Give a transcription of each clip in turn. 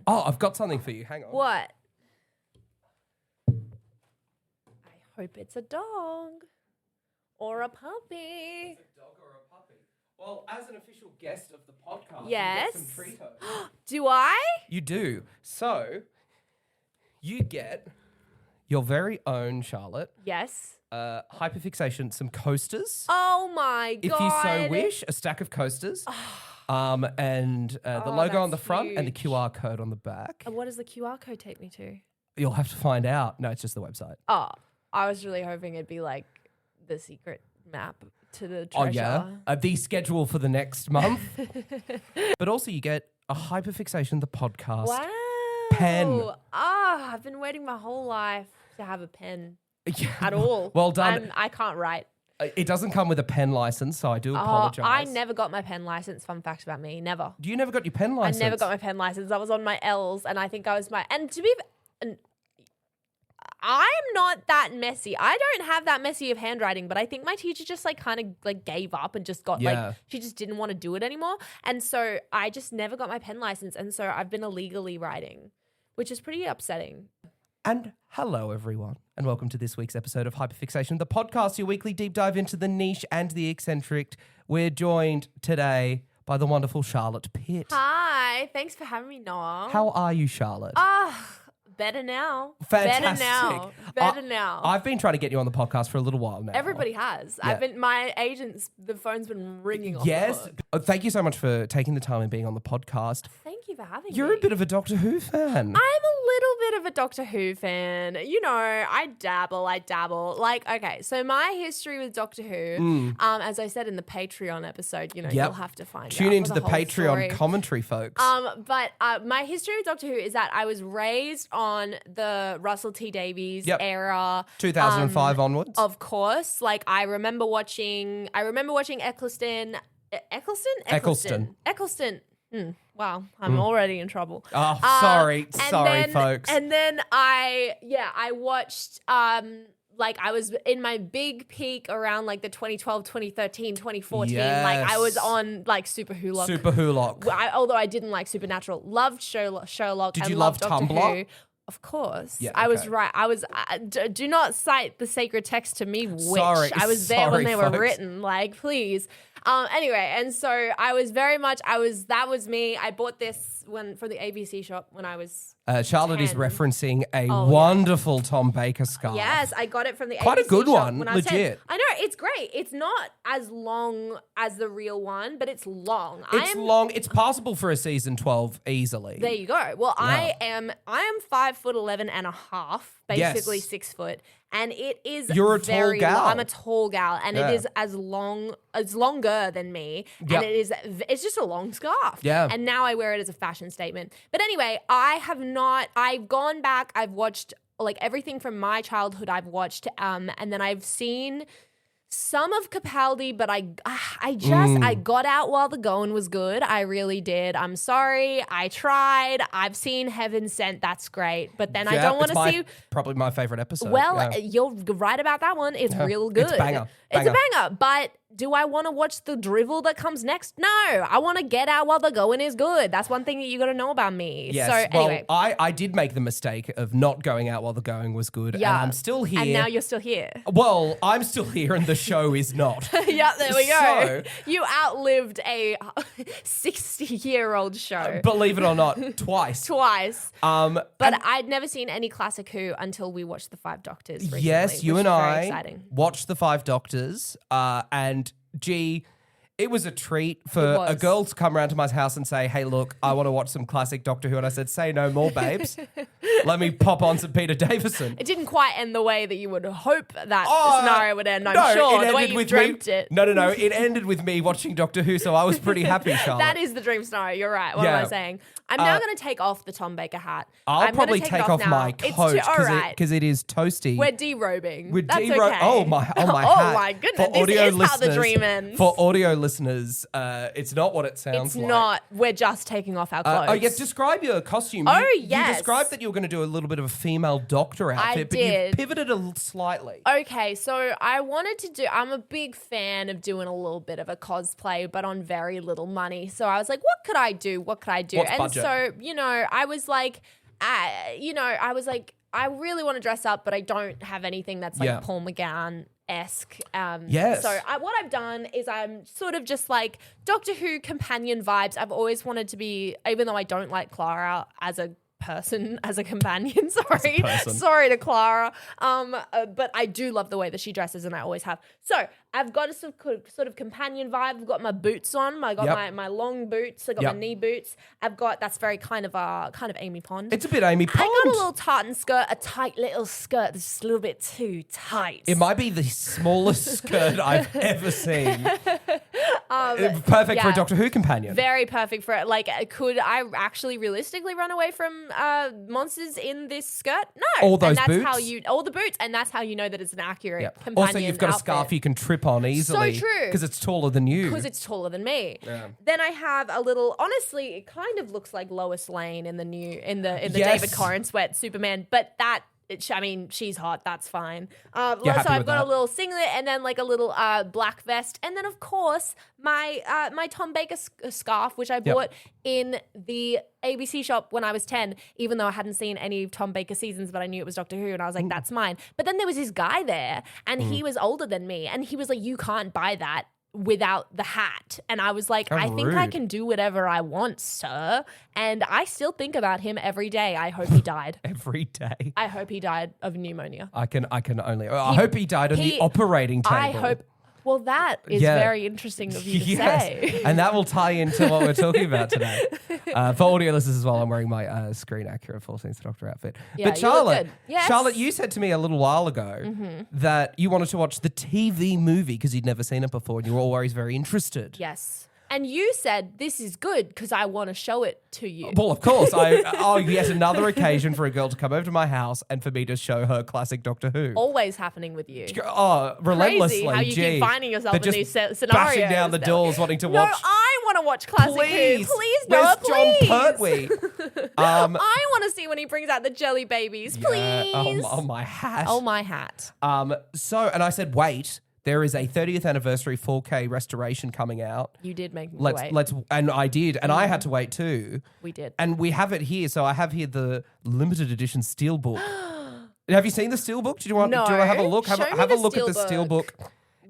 Oh, I've got something for you. Hang on. What? I hope it's a dog or a puppy. It's a dog or a puppy. Well, as an official guest of the podcast, Yes. you get some Treatos. Do I? You do. So, you get your very own, Charlotte, Yes. Hyperfixation, some coasters. Oh my If God. you so wish, a stack of coasters. And the logo on the that's front and the huge. QR code on the back. And what does the QR code take me to? You'll have to find out. No, it's just the website. Oh, I was really hoping it'd be like the secret map to the treasure. Oh, yeah. The schedule for the next month. But also you get a Hyperfixation, the podcast. Wow. Pen. I've been waiting my whole life to have a pen Yeah. at all. Well done. And I can't write. It doesn't come with a pen license, so I do apologise. I never got my pen license. Fun fact about me. Never. You never got your pen license? I never got my pen license. I was on my L's and I think I was and to be, I'm not that messy. I don't have that messy of handwriting, but I think my teacher just like kind of like gave up and just got she just didn't want to do it anymore. And so I just never got my pen license. And so I've been illegally writing, which is pretty upsetting. And hello, everyone, and welcome to this week's episode of Hyperfixation, the podcast, your weekly deep dive into the niche and the eccentric. We're joined today by the wonderful Charlotte Pitt. Hi. Thanks for having me, Noah. How are you, Charlotte? Better now. Fantastic. Better now. I've been trying to get you on the podcast for a little while now. Everybody has. Yeah. My agents, the phone's been ringing off. Yes. the hook. Thank you so much for taking the time and being on the podcast. Thank you for having me. You're a bit of a Doctor Who fan. I'm a little bit of a Doctor Who fan. You know, I dabble. Like, okay, so my history with Doctor Who, as I said in the Patreon episode, you know, Yep. you'll have to find out. Tune into for the whole Patreon story. commentary, folks. But my history with Doctor Who is that I was raised on the Russell T Davies Yep. era. 2005 onwards. Of course. Like, I remember watching Eccleston. Wow, I'm already in trouble. Oh, sorry, then, folks. And then I watched, like I was in my big peak around like the 2012, 2013, 2014. Like I was on like Super Wholock. Super Wholock. Although I didn't like Supernatural. Loved Sherlock. Did and you love loved Doctor Tumblr? Who. Of course. Yeah, I was okay. right. Do not cite the sacred text to me, witch. Sorry, I was there when they were folks. written. Like, please. Anyway, and so I was that was me. I bought this from the ABC shop when I was Charlotte 10. is referencing a Oh, wonderful Tom Baker scarf. Yes, I got it from the Quite a ABC good shop one, when I was 10. legit. I know, it's great. It's not as long as the real one, but it's long. It's long. It's passable for a season 12 easily. There you go. Well, I am 5'11" and a half, basically Yes. 6 foot. And it is You're a tall very gal. long. I'm a tall gal, and Yeah. it is longer than me, Yep. and it's just a long scarf. Yeah. And now I wear it as a fashion statement. But anyway, I've gone back, I've watched like everything from my childhood I've watched, and then I've seen some of Capaldi, but I got out while the going was good. I really did. I'm sorry. I tried. I've seen Heaven Sent. That's great. But then I don't want to see. Probably my favorite episode. Well, yeah. you're right about that one. It's real good. It's banger. It's a banger. But do I want to watch the drivel that comes next? No. I want to get out while the going is good. That's one thing that you got to know about me. Yes. So anyway. Well, I did make the mistake of not going out while the going was good. Yeah. And I'm still here. And now you're still here. Well, I'm still here and the show is not. Yeah, there we go. So- You outlived a 60-year-old show. Believe it or not, twice. Twice. But But I'd never seen any classic Who until we watched The Five Doctors recently. yes, you which and is very I exciting. watched The Five Doctors, and gee, it was a treat for It a was. girl to come around to my house and say, hey, look, I want to watch some classic Doctor Who. And I said, say no more, babes. Let me pop on some Peter Davison. It didn't quite end the way that you would hope that Oh, scenario would end, I'm no, sure, it the way ended you with dreamt me. it. No. It ended with me watching Doctor Who, so I was pretty happy, Charlotte. That is the dream scenario. You're right. What Yeah. am I saying? I'm now going to take off the Tom Baker hat. I'll I'm gonna probably take off now. my It's coat all right. because it is toasty. We're derobing. We're That's dero- okay. Oh my Oh hat. my goodness. For This audio is how the listeners- dream ends. For audio listeners, it's not what it sounds It's like. not. We're just taking off our clothes. Oh, yeah, describe your costume. Oh, You yes. described that you were going to do a little bit of a female doctor outfit, but did. you pivoted slightly. Okay, so I wanted to do, I'm a big fan of doing a little bit of a cosplay, but on very little money. So I was like, what could I do? What could I do? What's and budget? so, I was like, I really want to dress up, but I don't have anything that's like Paul McGann-esque. Yes. So what I've done is I'm sort of just like Doctor Who companion vibes. I've always wanted to be, even though I don't like Clara as a person, as a companion, sorry to Clara, but I do love the way that she dresses, and I always have. So I've got a sort of companion vibe. I've got my boots on. I got my long boots. I got my knee boots. That's very kind of Amy Pond. It's a bit Amy Pond. I got a little tartan skirt, a tight little skirt that's just a little bit too tight. It might be the smallest skirt I've ever seen. Perfect for a Doctor Who companion. Very perfect for it. Like, could I actually realistically run away from monsters in this skirt? No. All those and that's boots? All the boots, and that's how you know that it's an accurate companion Also, you've got a scarf you can trip on easily. So true. Because it's taller than you. Because it's taller than me. Yeah. Then I have a little. Honestly, it kind of looks like Lois Lane in the Yes. David Corrin sweat Superman, but that. She's hot. That's fine. So I've got a little singlet and then like a little black vest, and then of course my Tom Baker scarf, which I bought in the ABC shop when I was 10, even though I hadn't seen any of Tom Baker seasons, but I knew it was Doctor Who, and I was like, that's mine. But then there was this guy there, and he was older than me, and he was like, you can't buy that without the hat. And I was like, I think I can do whatever I want, sir. And I still think about him every day. I hope he died. Every day. I hope he died of pneumonia. I hope he died on the operating table. I hope. Well, that is very interesting of you to say. And that will tie into what we're talking about today. For audio listeners as well, I'm wearing my screen accurate Four Seasons Doctor outfit. Yeah, but Charlotte, yes. Charlotte, you said to me a little while ago that you wanted to watch the TV movie because you'd never seen it before, and you were always very interested. Yes. And you said, this is good because I want to show it to you. Well, of course. Yet another occasion for a girl to come over to my house and for me to show her classic Doctor Who. Always happening with you. Oh, relentlessly. Crazy how you keep finding yourself in these scenarios. Bashing down the doors, wanting to watch. No, I want to watch classic Please. Who. Please, Where's Noah, please. John Pertwee? I want to see when he brings out the jelly babies. Please. Oh, my hat. Oh, my hat. And I said, wait. There is a 30th anniversary 4K restoration coming out. You did make me wait. And I did, and I had to wait too. We did. And we have it here. So I have here the limited edition steelbook. Have you seen the steelbook? Do you want to have a look? Have a look at the steelbook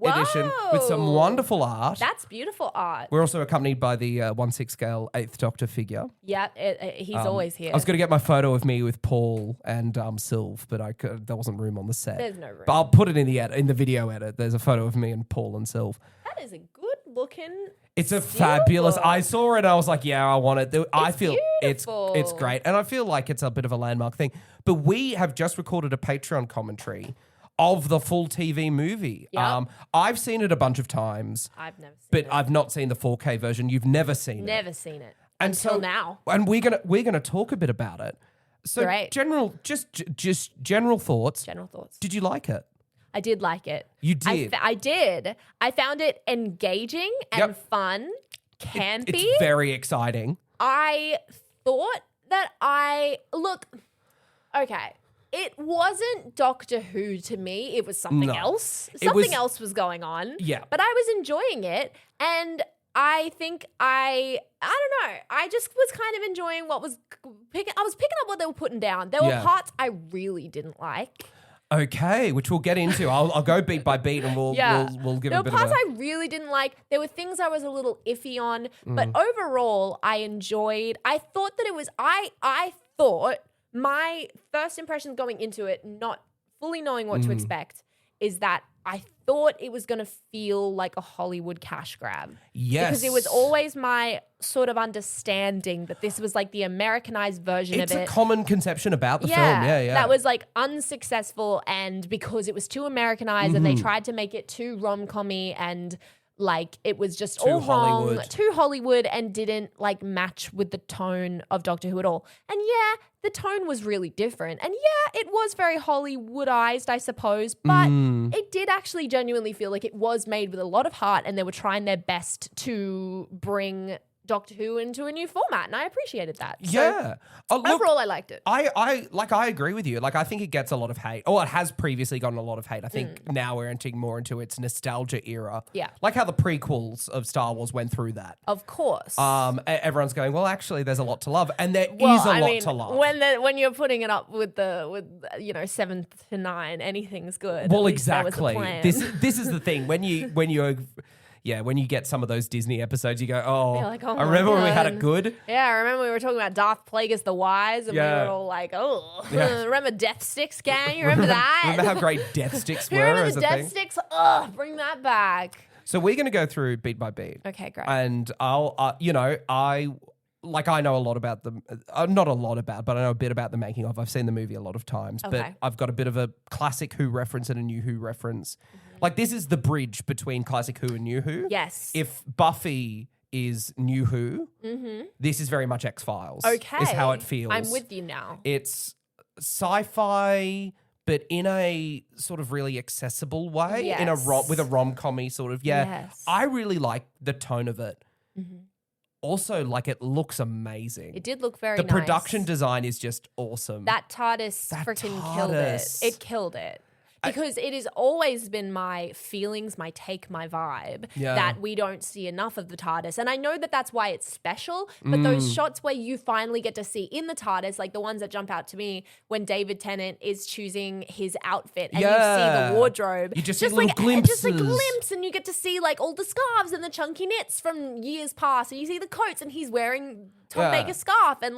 edition with some wonderful art. That's beautiful art. We're also accompanied by the 1/6 scale 8th Doctor figure. Yeah, he's always here. I was going to get my photo of me with Paul and Sylv, but there wasn't room on the set. There's no room. But I'll put it in the video edit. There's a photo of me and Paul and Sylv. That is a good looking. It's a fabulous. I saw it and I was like, yeah, I want it. I feel beautiful. it's great, and I feel like it's a bit of a landmark thing. But we have just recorded a Patreon commentary of the full TV movie. Yep. I've seen it a bunch of times. I've never seen but it. I've not seen the 4K version. You've never seen it. Never seen it. And until now. And we're gonna talk a bit about it. So Great. General thoughts. General thoughts. Did you like it? I did like it. You did? I did. I found it engaging and fun, campy. It's very exciting. I thought that okay. It wasn't Doctor Who to me. It was something else. Something else was going on. Yeah. But I was enjoying it. And I think I don't know. I just was kind of enjoying I was picking up what they were putting down. There were parts I really didn't like. Okay, which we'll get into. I'll go beat by beat and we'll give there a bit were of parts I really didn't like. There were things I was a little iffy on. But overall, I enjoyed. I thought that it was. I thought my first impression going into it, not fully knowing what to expect, is that I thought it was going to feel like a Hollywood cash grab. Yes. Because it was always my sort of understanding that this was like the Americanized version of it. It's a common conception about the film. Yeah. That was like unsuccessful, and because it was too Americanized and they tried to make it too rom-com-y and like it was just all wrong, too Hollywood, and didn't like match with the tone of Doctor Who at all. And the tone was really different. And it was very Hollywoodized, I suppose, but it did actually genuinely feel like it was made with a lot of heart, and they were trying their best to bring Doctor Who into a new format, and I appreciated that. So Yeah. Look, overall, I liked it. I agree with you. Like, I think it gets a lot of hate. Oh, it has previously gotten a lot of hate. I think now we're entering more into its nostalgia era. Yeah. Like how the prequels of Star Wars went through that. Of course. Everyone's going, well, actually, there's a lot to love, and there is a lot to love. When you're putting it up with 7 to 9, anything's good. Well, At least that was the exactly. plan. This is the thing when you get some of those Disney episodes, you go, oh, You're like, oh I remember my when we had God. it good. Yeah, I remember we were talking about Darth Plagueis the Wise, and we were all like, oh, remember Death Sticks, gang? You remember that? Remember how great Death Sticks were Remember as the a Death thing? Sticks? Ugh, bring that back. So we're going to go through beat by beat. Okay, great. And I know a lot about them. Not a lot about, but I know a bit about the making of. I've seen the movie a lot of times, but Okay. I've got a bit of a classic Who reference and a new Who reference. Like, this is the bridge between classic Who and new Who. Yes. If Buffy is new Who, this is very much X-Files. Okay. Is how it feels. I'm with you now. It's sci-fi, but in a sort of really accessible way, Yes. with a rom-com-y sort of, Yes. I really like the tone of it. Also, like, it looks amazing. It did look very The nice. production design is just awesome. That TARDIS That freaking killed it. TARDIS. It killed it. Because it has always been my feelings, my take, my vibe that we don't see enough of the TARDIS. And I know that that's why it's special, but those shots where you finally get to see in the TARDIS, like the ones that jump out to me when David Tennant is choosing his outfit and you see the wardrobe. You just see like little glimpses. just a glimpse, and you get to see like all the scarves and the chunky knits from years past, and you see the coats, and he's wearing Tom Baker scarf, and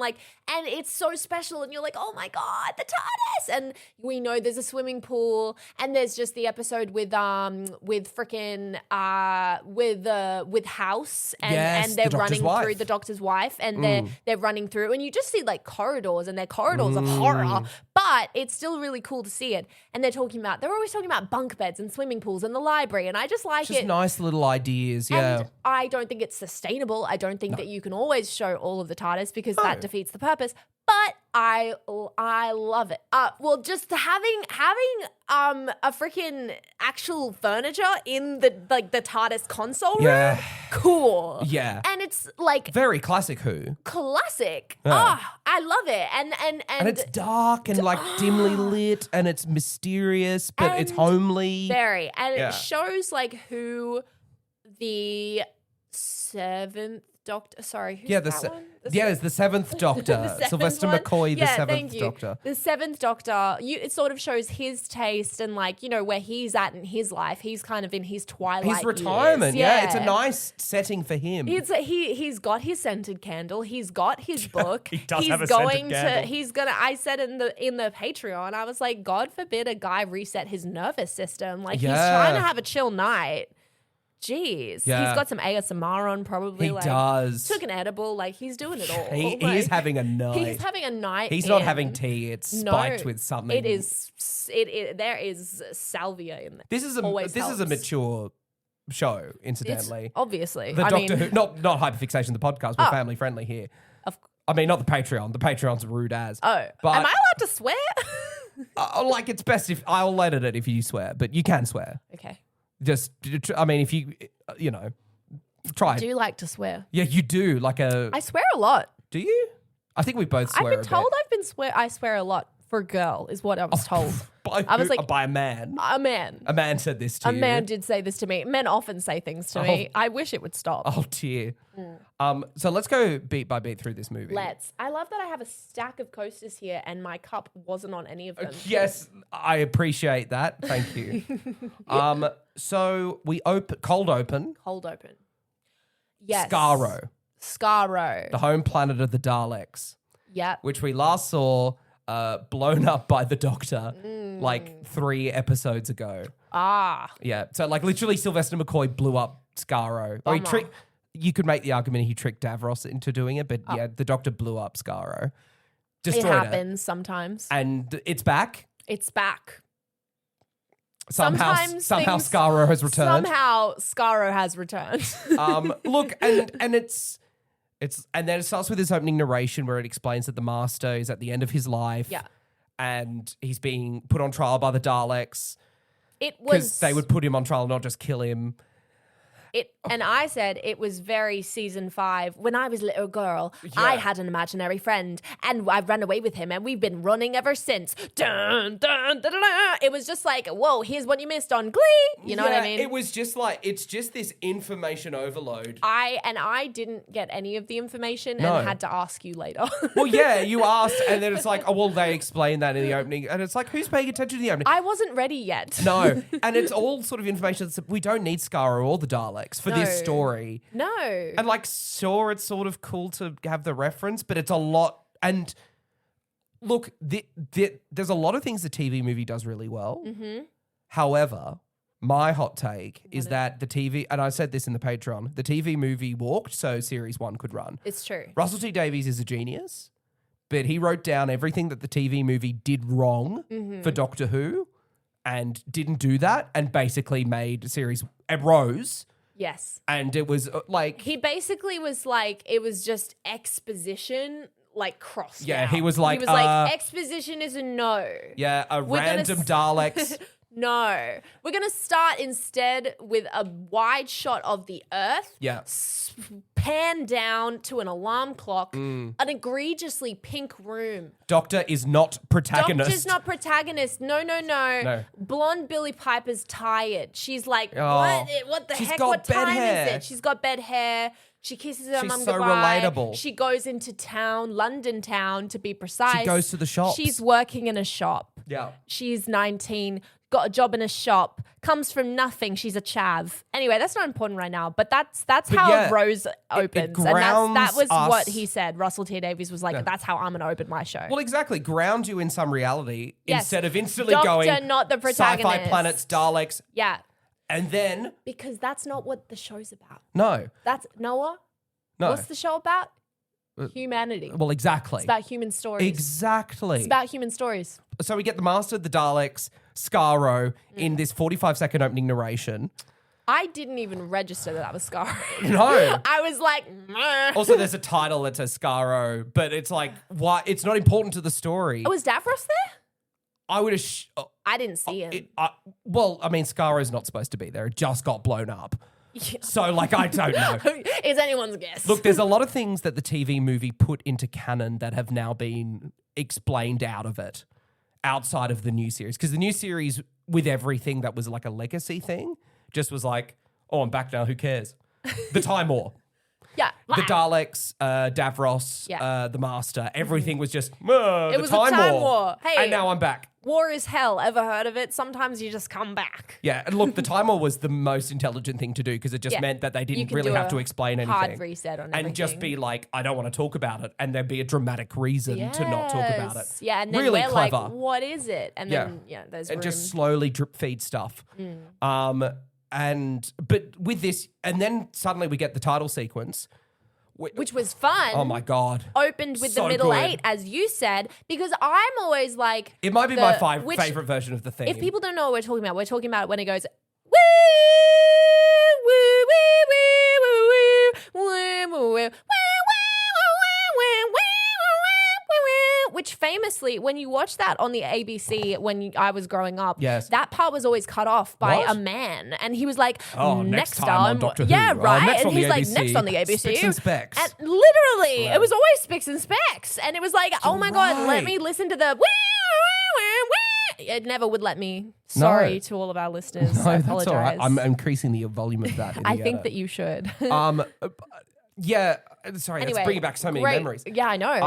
it's so special, and you're like, oh my God, the TARDIS. And we know there's a swimming pool, and there's just the episode with House, and they're the running doctor's through wife. the doctor's wife, and they're running through, and you just see like corridors, and they're corridors of horror, but it's still really cool to see it. And they're always talking about bunk beds and swimming pools and the library, and I just like just it. nice little ideas, yeah. And I don't think it's sustainable. I don't think that you can always show all of the TARDIS because that defeats the purpose. But I love it. Well, just having a freaking actual furniture in the TARDIS console room, cool. Yeah. And it's like Very classic Who. classic. Yeah. I love it. And it's dark and like dimly lit, and it's mysterious, but it's homely. very. And Yeah. it shows like who the seventh Doctor. Sorry, who's that one? It's the seventh Doctor. seventh Sylvester one? McCoy, the Yeah, seventh thank you. Doctor. The seventh Doctor. It sort of shows his taste and where he's at in his life. He's kind of in his twilight His retirement, years. yeah. It's a nice setting for him. He's got his scented candle. He's got his book. He does he's have a going scented candle. He's gonna. I said in the Patreon, I was like, God forbid a guy reset his nervous system. Like he's trying to have a chill night. Jeez. Yeah. He's got some ASMR on probably. He does. Took an edible. Like he's doing it all. He is having a night. He's having a night. He's not having tea. It's spiked with something. It is. There is salvia in there. This is a mature show, incidentally. Obviously. The Doctor Who, not Hyperfixation, the podcast. We're family friendly here. I mean, not the Patreon. The Patreon's rude as. Oh, but am I allowed to swear? like it's best if I'll edit it if you swear, but you can swear. Okay. Just, I mean, if you try. I do like to swear. Yeah, you do. I swear a lot. Do you? I think we both swear. I've been told I swear a lot for a girl is what I was told. I was like, by a man. A man. A man said this to you. A man did say this to me. Men often say things to me. I wish it would stop. Oh dear. So let's go beat by beat through this movie. Let's. I love that I have a stack of coasters here and my cup wasn't on any of them. Yes, I appreciate that. Thank you. So we cold open. Cold open. Yes. Skaro, the home planet of the Daleks. Yep. Which we last saw blown up by the Doctor like 3 episodes ago. Yeah. So like literally Sylvester McCoy blew up Skaro. Or you could make the argument he tricked Davros into doing it, but yeah, the Doctor blew up Skaro. Destroyed it happens sometimes. And it's back. It's back. Somehow Skaro has returned. Somehow Skaro has returned. Look, and it's and then it starts with this opening narration where it explains that the Master is at the end of his life. Yeah. And he's being put on trial by the Daleks. It was because they would put him on trial, not just kill him. And I said it was very season 5. When I was a little girl, I had an imaginary friend and I ran away with him and we've been running ever since. Dun, dun, dun, dun, dun. It was just like, whoa, here's what you missed on Glee. You know what I mean? It was just like, it's just this information overload. I didn't get any of the information and had to ask you later. Well, yeah, you asked and then it's like, oh, well, they explained that in the opening. And it's like, who's paying attention to the opening? I wasn't ready yet. No. And it's all sort of information that's, we don't need Skaro or the Daleks for this story. No. And like, sure, it's sort of cool to have the reference, but it's a lot. And look, there's a lot of things the TV movie does really well. Mm-hmm. However, my hot take is that the TV, and I said this in the Patreon, the TV movie walked so series 1 could run. It's true. Russell T Davies is a genius, but he wrote down everything that the TV movie did wrong for Doctor Who and didn't do that and basically made series Rose. Yes. And it was like... He basically was like, it was just exposition, like crossed out. Yeah, he was like... He was like, exposition is a no. Yeah, random Daleks... No. We're going to start instead with a wide shot of the Earth. Yeah. Pan down to an alarm clock. An egregiously pink room. Doctor is not protagonist. Doctor's not protagonist. No. Blonde Billie Piper's tired. She's like, what the heck? What time is it? She's got bed hair. She kisses her mum so goodbye. Relatable. She goes into town, London town to be precise. She goes to the shops. She's working in a shop. Yeah. She's 19, got a job in a shop, comes from nothing. She's a chav. Anyway, that's not important right now, but that's how Rose opens. And that was what he said. Russell T Davies was like, that's how I'm going to open my show. Well, exactly. Ground you in some reality instead of instantly Doctor, going not the protagonist. Sci-fi planets, Daleks. Yeah. And then... Because that's not what the show's about. No. That's... Noah? No. What's the show about? Humanity. Well, exactly. It's about human stories. Exactly. It's about human stories. So we get the Master of the Daleks, Skaro, in this 45-second opening narration. I didn't even register that was Skaro. No. I was like, meh. Also, there's a title that says Skaro, but it's like, why? It's not important to the story. Oh, was Davros there? I would have... I didn't see him. Well, I mean, Skaro's not supposed to be there. It just got blown up. Yeah. So, like, I don't know. It's anyone's guess. Look, there's a lot of things that the TV movie put into canon that have now been explained out of it, outside of the new series. Because the new series, with everything that was like a legacy thing, just was like, oh, I'm back now, who cares? The Time War. Yeah. The Daleks, Davros, the Master, everything was just, it was the Time War. Hey, and now I'm back. War is hell. Ever heard of it? Sometimes you just come back. Yeah, and look, the Time War was the most intelligent thing to do because it just meant that they didn't really have to explain anything. Hard reset on everything. And just be like, I don't want to talk about it. And there'd be a dramatic reason to not talk about it. Yeah, and then really we're clever. like, what is it? And then, there's and just slowly drip feed stuff. But with this, and then suddenly we get the title sequence. Which was fun. Oh my God. Opened with the middle eight, as you said, because I'm always like... It might be my favourite version of the theme. If people don't know what we're talking about when it goes... Woo, woo, woo, woo, woo, woo, woo, woo, woo, which famously, when you watch that on the ABC when I was growing up, that part was always cut off by a man. And he was like, next time on Doctor Who. Yeah, right. And he's like, next on the ABC. Spicks and Specs. And literally, it was always Spicks and Specs. And it was like, oh my God, let me listen to the... It never would let me. Sorry to all of our listeners. I apologize. That's all right. I'm increasing the volume of that. I think that you should. Yeah. Sorry, anyway, it's bringing back so many memories. Yeah, I know.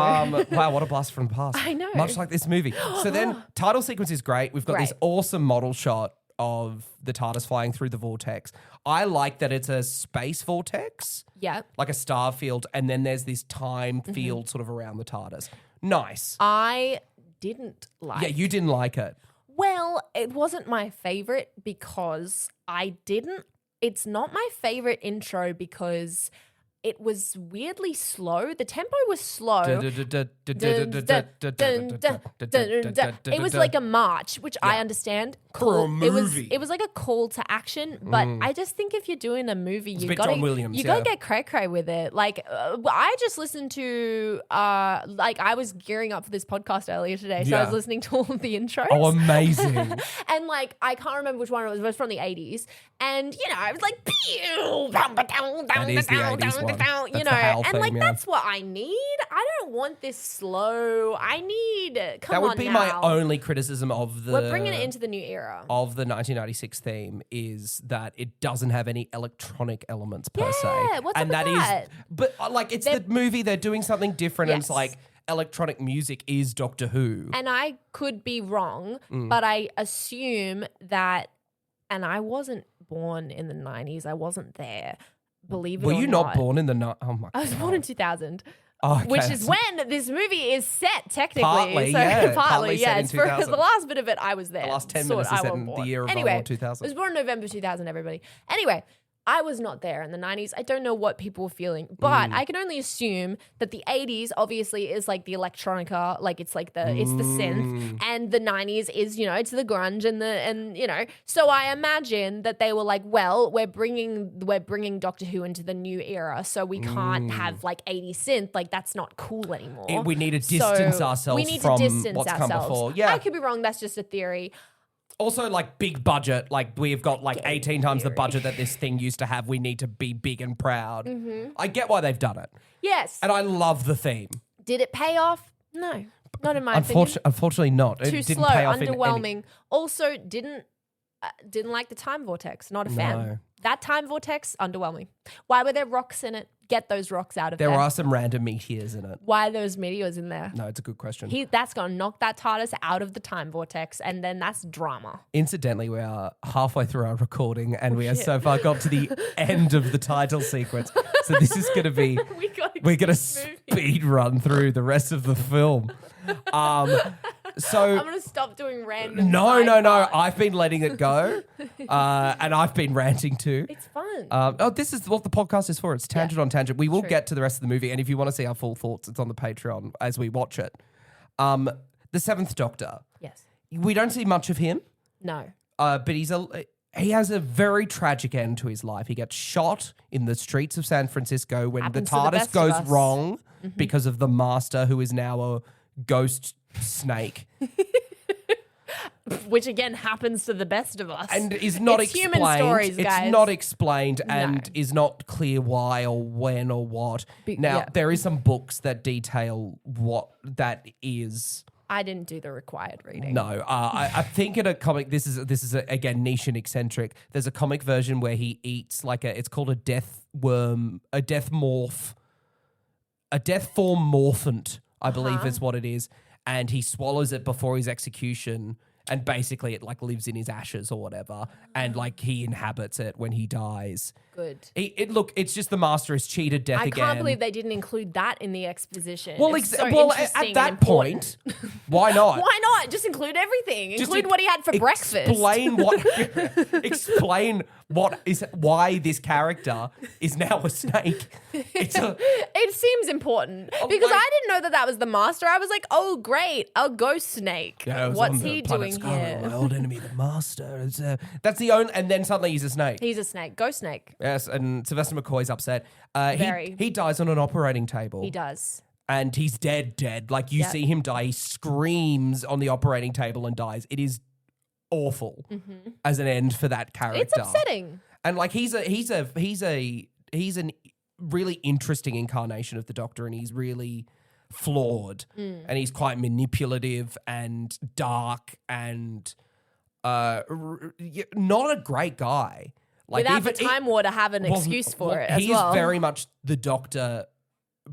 Wow, what a blast from the past. I know. Much like this movie. So then, title sequence is great. We've got this awesome model shot of the TARDIS flying through the vortex. I like that it's a space vortex. Yeah. Like a star field, and then there's this time field sort of around the TARDIS. Nice. I didn't like it. Yeah, you didn't like it. Well, it wasn't my favorite because it's not my favorite intro because it was weirdly slow. The tempo was slow. It was like a march, which I understand. For a movie. It was like a call to action. But I just think if you're doing a movie, you got John Williams, you gotta get cray with it. Like I just listened to like I was gearing up for this podcast earlier today, so I was listening to all of the intros. Oh, amazing! And like I can't remember which one it was from the 80s, and I was like, that is the 80s one. And like that's what I need. I don't want this slow. I need that would be now. my only criticism of the. We're bringing it into the new era of the 1996 theme is that it doesn't have any electronic elements per se. What's and up with that? But like it's the movie. They're doing something different, and it's like electronic music is Doctor Who. And I could be wrong, but I assume that. And I wasn't born in the 90s. I wasn't there. Believe it or not. Were you not born in the Oh my God. I was born in 2000. Okay. Which is when this movie is set, technically. Partly, partly set in 2000. For the last bit of it, I was there. The last 10 minutes is set in the year of World War 2000. I was born in November 2000, everybody. Anyway, I was not there in the 90s. I don't know what people were feeling, but I can only assume that the 80s obviously is like the electronica, like it's like it's the synth, and the 90s is, it's the grunge and so I imagine that they were like, well, we're bringing Doctor Who into the new era, so we can't have like 80s synth, like that's not cool anymore. We need to distance ourselves from what's come before. Yeah. I could be wrong, that's just a theory. Also, like, big budget. Like, we've got, like, 18 times the budget that this thing used to have. We need to be big and proud. I get why they've done it. Yes. And I love the theme. Did it pay off? No. Not in my opinion. Unfortunately not. Too it didn't slow, pay off underwhelming. Also, didn't like the time vortex. Not a fan. No. That time vortex, underwhelming. Why were there rocks in it? Get those rocks out of there. There are some random meteors in it. Why are those meteors in there? No, it's a good question. That's going to knock that TARDIS out of the time vortex, and then that's drama. Incidentally, we are halfway through our recording, and we have so far got to the end of the title sequence. So this is going to be... we're going to speed run through the rest of the film. So I'm going to stop doing random. No. I've been letting it go, and I've been ranting too. It's fun. This is what the podcast is for. It's tangent on tangent. We will get to the rest of the movie, and if you want to see our full thoughts, it's on the Patreon as we watch it. The Seventh Doctor. Yes. We don't see much of him. No. But he has a very tragic end to his life. He gets shot in the streets of San Francisco when Happens the TARDIS goes wrong because of the Master, who is now a ghost snake. Which again happens to the best of us. And is not it's explained. Human stories, guys. It's not explained and is not clear why or when or what. There is some books that detail what that is. I didn't do the required reading. No, I think in a comic, this is again niche and eccentric. There's a comic version where he eats it's called a death worm, a death morph, a death form morphant, I believe is what it is. And he swallows it before his execution, and basically it lives in his ashes or whatever, and he inhabits it when he dies. Good. It's just the Master has cheated death again. I can't believe they didn't include that in the exposition. Well, at that point, why not? Why not? Just include everything. Include what he had for breakfast. Explain why this character is now a snake. It seems important because I didn't know that was the Master. I was like, oh great, a ghost snake. What's he doing here? My old enemy, the Master. That's the only. And then suddenly he's a snake. He's a snake, ghost snake. Yes, and Sylvester McCoy's upset. Very. He dies on an operating table. He does. And he's dead. You see him die. He screams on the operating table and dies. It is awful as an end for that character. It's upsetting. And he's an really interesting incarnation of the Doctor, and he's really flawed, and he's quite manipulative and dark and not a great guy. Without the Time War to have an excuse for it as well. He's very much the Doctor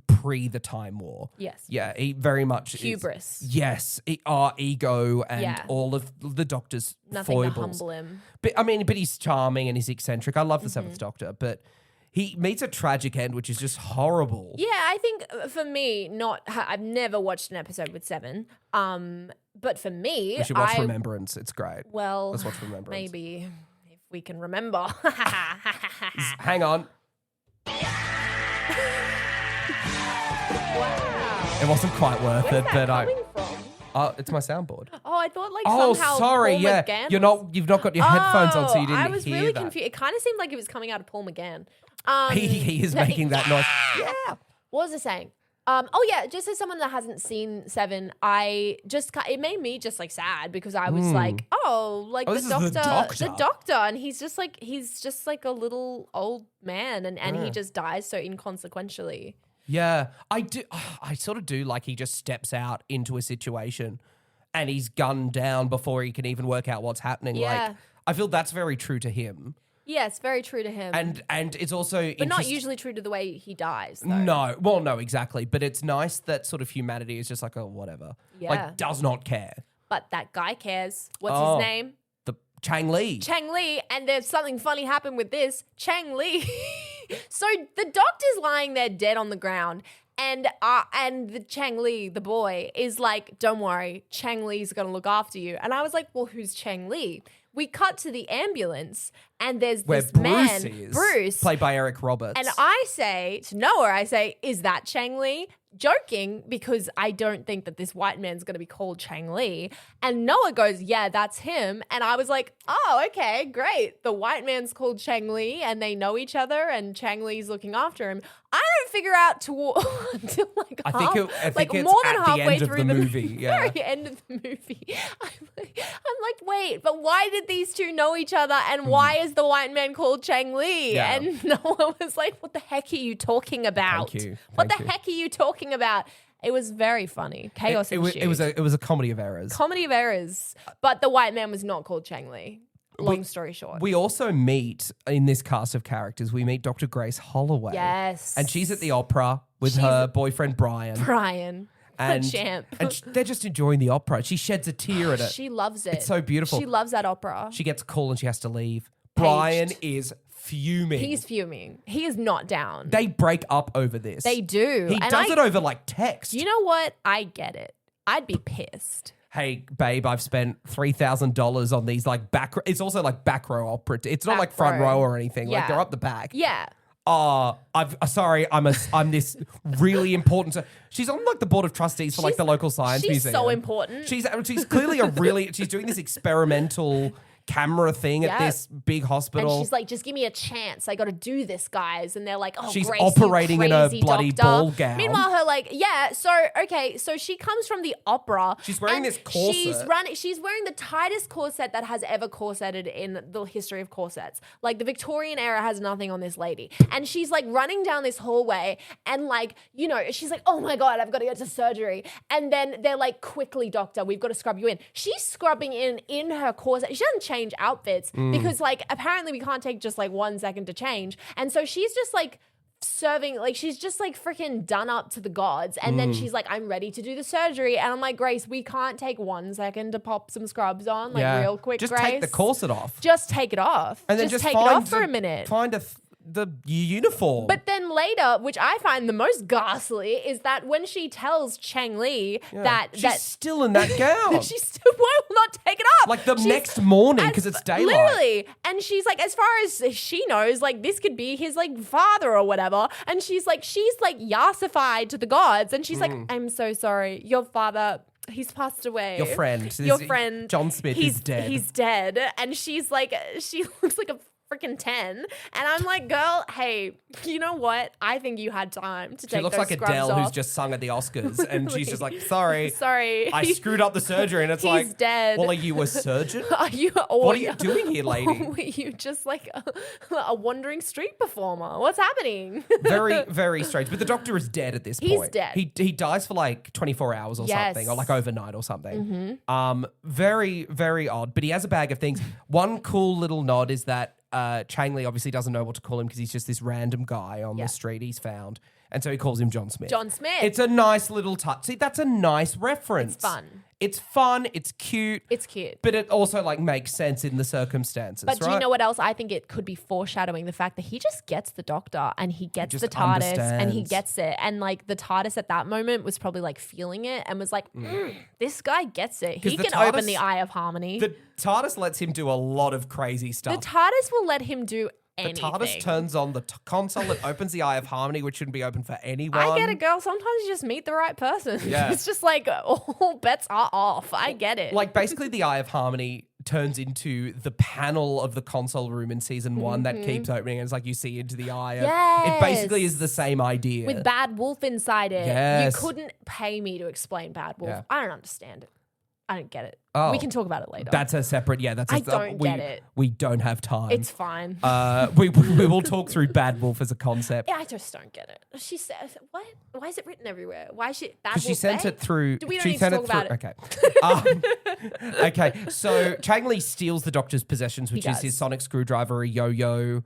pre the Time War. Yes. Yeah, he very much hubris. Yes, ego and all of the Doctor's nothing foibles. to humble him. But he's charming and he's eccentric. I love the Seventh Doctor, but he meets a tragic end, which is just horrible. Yeah, I think for me, I've never watched an episode with Seven. But for me, we should watch Remembrance. It's great. Well, let's watch Remembrance. Maybe if we can remember. Hang on. Wow. It wasn't quite worth Where's it, that but coming from? it's my soundboard. Oh, I thought like Oh, somehow sorry, Paul yeah. McGann You've not got your headphones on, so you didn't hear that. I was really confused. It kind of seemed like it was coming out of Paul McGann. He is making that noise. Yeah. What was I saying? Oh yeah, just as someone that hasn't seen Seven, it made me just like sad because I was like, this is the doctor. And he's just like a little old man, and he just dies so inconsequentially. Yeah, I sort of do like he just steps out into a situation and he's gunned down before he can even work out what's happening. Yeah. Like, I feel that's very true to him. Yes, very true to him. And it's also but not usually true to the way he dies, though. No, exactly. But it's nice that sort of humanity is just like, oh, whatever. Yeah. Like, does not care. But that guy cares. What's his name? The Chang Li. Chang Li. And there's something funny happened with this. Chang Li. So the doctor's lying there dead on the ground. And the Chang Li, the boy, is like, don't worry, Chang Li's going to look after you. And I was like, well, who's Chang Li? We cut to the ambulance and there's this man, Bruce. Played by Eric Roberts. And I say to Noah, is that Chang Li? Joking, because I don't think that this white man's going to be called Chang Li. And Noah goes, yeah, that's him. And I was like, oh, okay, great. The white man's called Chang Li and they know each other and Chang Li's looking after him. I don't figure out until I think it's more than at halfway the end through of the movie. Yeah. very end of the movie. I'm like, wait, but why did these two know each other and why is the white man called Chang Li? Yeah. And Noah was like, what the heck are you talking about? What the heck are you talking about? It was very funny. Chaos it was a comedy of errors. Comedy of errors. But the white man was not called Chang Li. Long story short. We also meet, in this cast of characters, we meet Dr. Grace Holloway. Yes. And she's at the opera with her boyfriend, Brian. And champ. And they're just enjoying the opera. She sheds a tear at it. She loves it. It's so beautiful. She loves that opera. She gets a call and she has to leave. Brian is fuming. He's fuming. He is not down. They break up over this. They do. He does it over like text. You know what? I get it. I'd be pissed. Hey, babe, I've spent $3,000 on these like back. It's also like back row opera. It's not like front row or anything. Yeah. Like they're up the back. Yeah. I'm this really important. She's on like the board of trustees for like the local science museum. She's so important. She's clearly she's doing this experimental camera thing at this big hospital. And she's like, just give me a chance. I got to do this, guys. And they're like, oh, she's Grace, operating in a crazy bloody doctor. ball gown. Meanwhile, her like, so she comes from the opera. She's wearing this corset. She's wearing the tightest corset that has ever corseted in the history of corsets. Like the Victorian era has nothing on this lady. And she's like running down this hallway and like, you know, she's like, oh my God, I've got to get to surgery. And then they're like, quickly, doctor, we've got to scrub you in. She's scrubbing in her corset. She doesn't change outfits because like apparently we can't take just like 1 second to change. And so she's just like serving, like she's just like freaking done up to the gods. And then she's like, I'm ready to do the surgery. And I'm like, Grace, we can't take 1 second to pop some scrubs on, like real quick, just Grace. Take the corset off. Just take it off. And then just take it off for a minute. Find the uniform. But then later, which I find the most ghastly, is that when she tells Chang Li that she's still in that gown. she still will not take it off. Like she's next morning because it's daylight. Literally. And she's like, as far as she knows, like this could be his like father or whatever. And she's like yassified to the gods. And she's like, I'm so sorry. Your father, he's passed away. Your friend, John Smith, is dead. He's dead. And she's like, she looks like a freaking 10. And I'm like, girl, hey, you know what? I think you had time to take those scrubs off. She looks like Adele who's just sung at the Oscars and she's just like, sorry. I screwed up the surgery. And it's like, he's dead. Well, are you a surgeon? What are you doing here, lady? Or were you just like a wandering street performer? What's happening? Very, very strange. But the doctor is dead at this point. He's dead. He dies for like 24 hours or something, or like overnight or something. Mm-hmm. Very, very odd. But he has a bag of things. One cool little nod is that Chang Li obviously doesn't know what to call him because he's just this random guy on the street he's found. And so he calls him John Smith. John Smith. It's a nice little touch. See, that's a nice reference. It's fun. It's cute. It's cute. But it also like makes sense in the circumstances, But do you know what else? I think it could be foreshadowing the fact that he just gets the doctor and he gets the TARDIS and he gets it. And like the TARDIS at that moment was probably like feeling it and was like, this guy gets it. He can open the Eye of Harmony. The TARDIS lets him do a lot of crazy stuff. The TARDIS will let him do anything. The TARDIS turns on the console. It opens the Eye of Harmony, which shouldn't be open for anyone. I get it, girl. Sometimes you just meet the right person. Yeah. It's just like all bets are off. I get it. Like basically the Eye of Harmony turns into the panel of the console room in season 1 that keeps opening. And it's like you see into the eye. It basically is the same idea. With Bad Wolf inside it. Yes. You couldn't pay me to explain Bad Wolf. Yeah. I don't understand it. I don't get it. Oh. We can talk about it later. That's a separate, I don't get it. We don't have time. It's fine. We will talk through Bad Wolf as a concept. Yeah, I just don't get it. She says, what? Why is it written everywhere? Why is she Bad Wolf? Because she sent it through. We don't she need to sent talk about it. Okay. Okay. So Chang Li steals the Doctor's possessions, which is his sonic screwdriver, a yo-yo,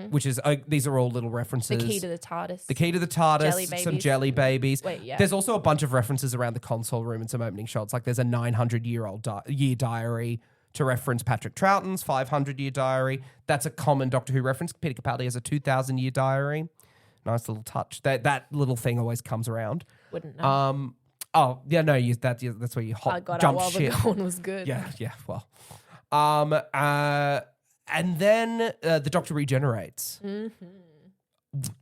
which is these are all little references. The key to the TARDIS. The key to the TARDIS. Jelly Some babies. jelly babies. Wait, yeah. There's also a bunch of references around the console room and some opening shots. Like there's a 900-year diary to reference Patrick Troughton's 500-year diary. That's a common Doctor Who reference. Peter Capaldi has a 2,000-year diary. Nice little touch. That little thing always comes around. Wouldn't know. Oh, yeah, no, that's where you jump while ship. the Gone was good. Yeah, well. And then the Doctor regenerates.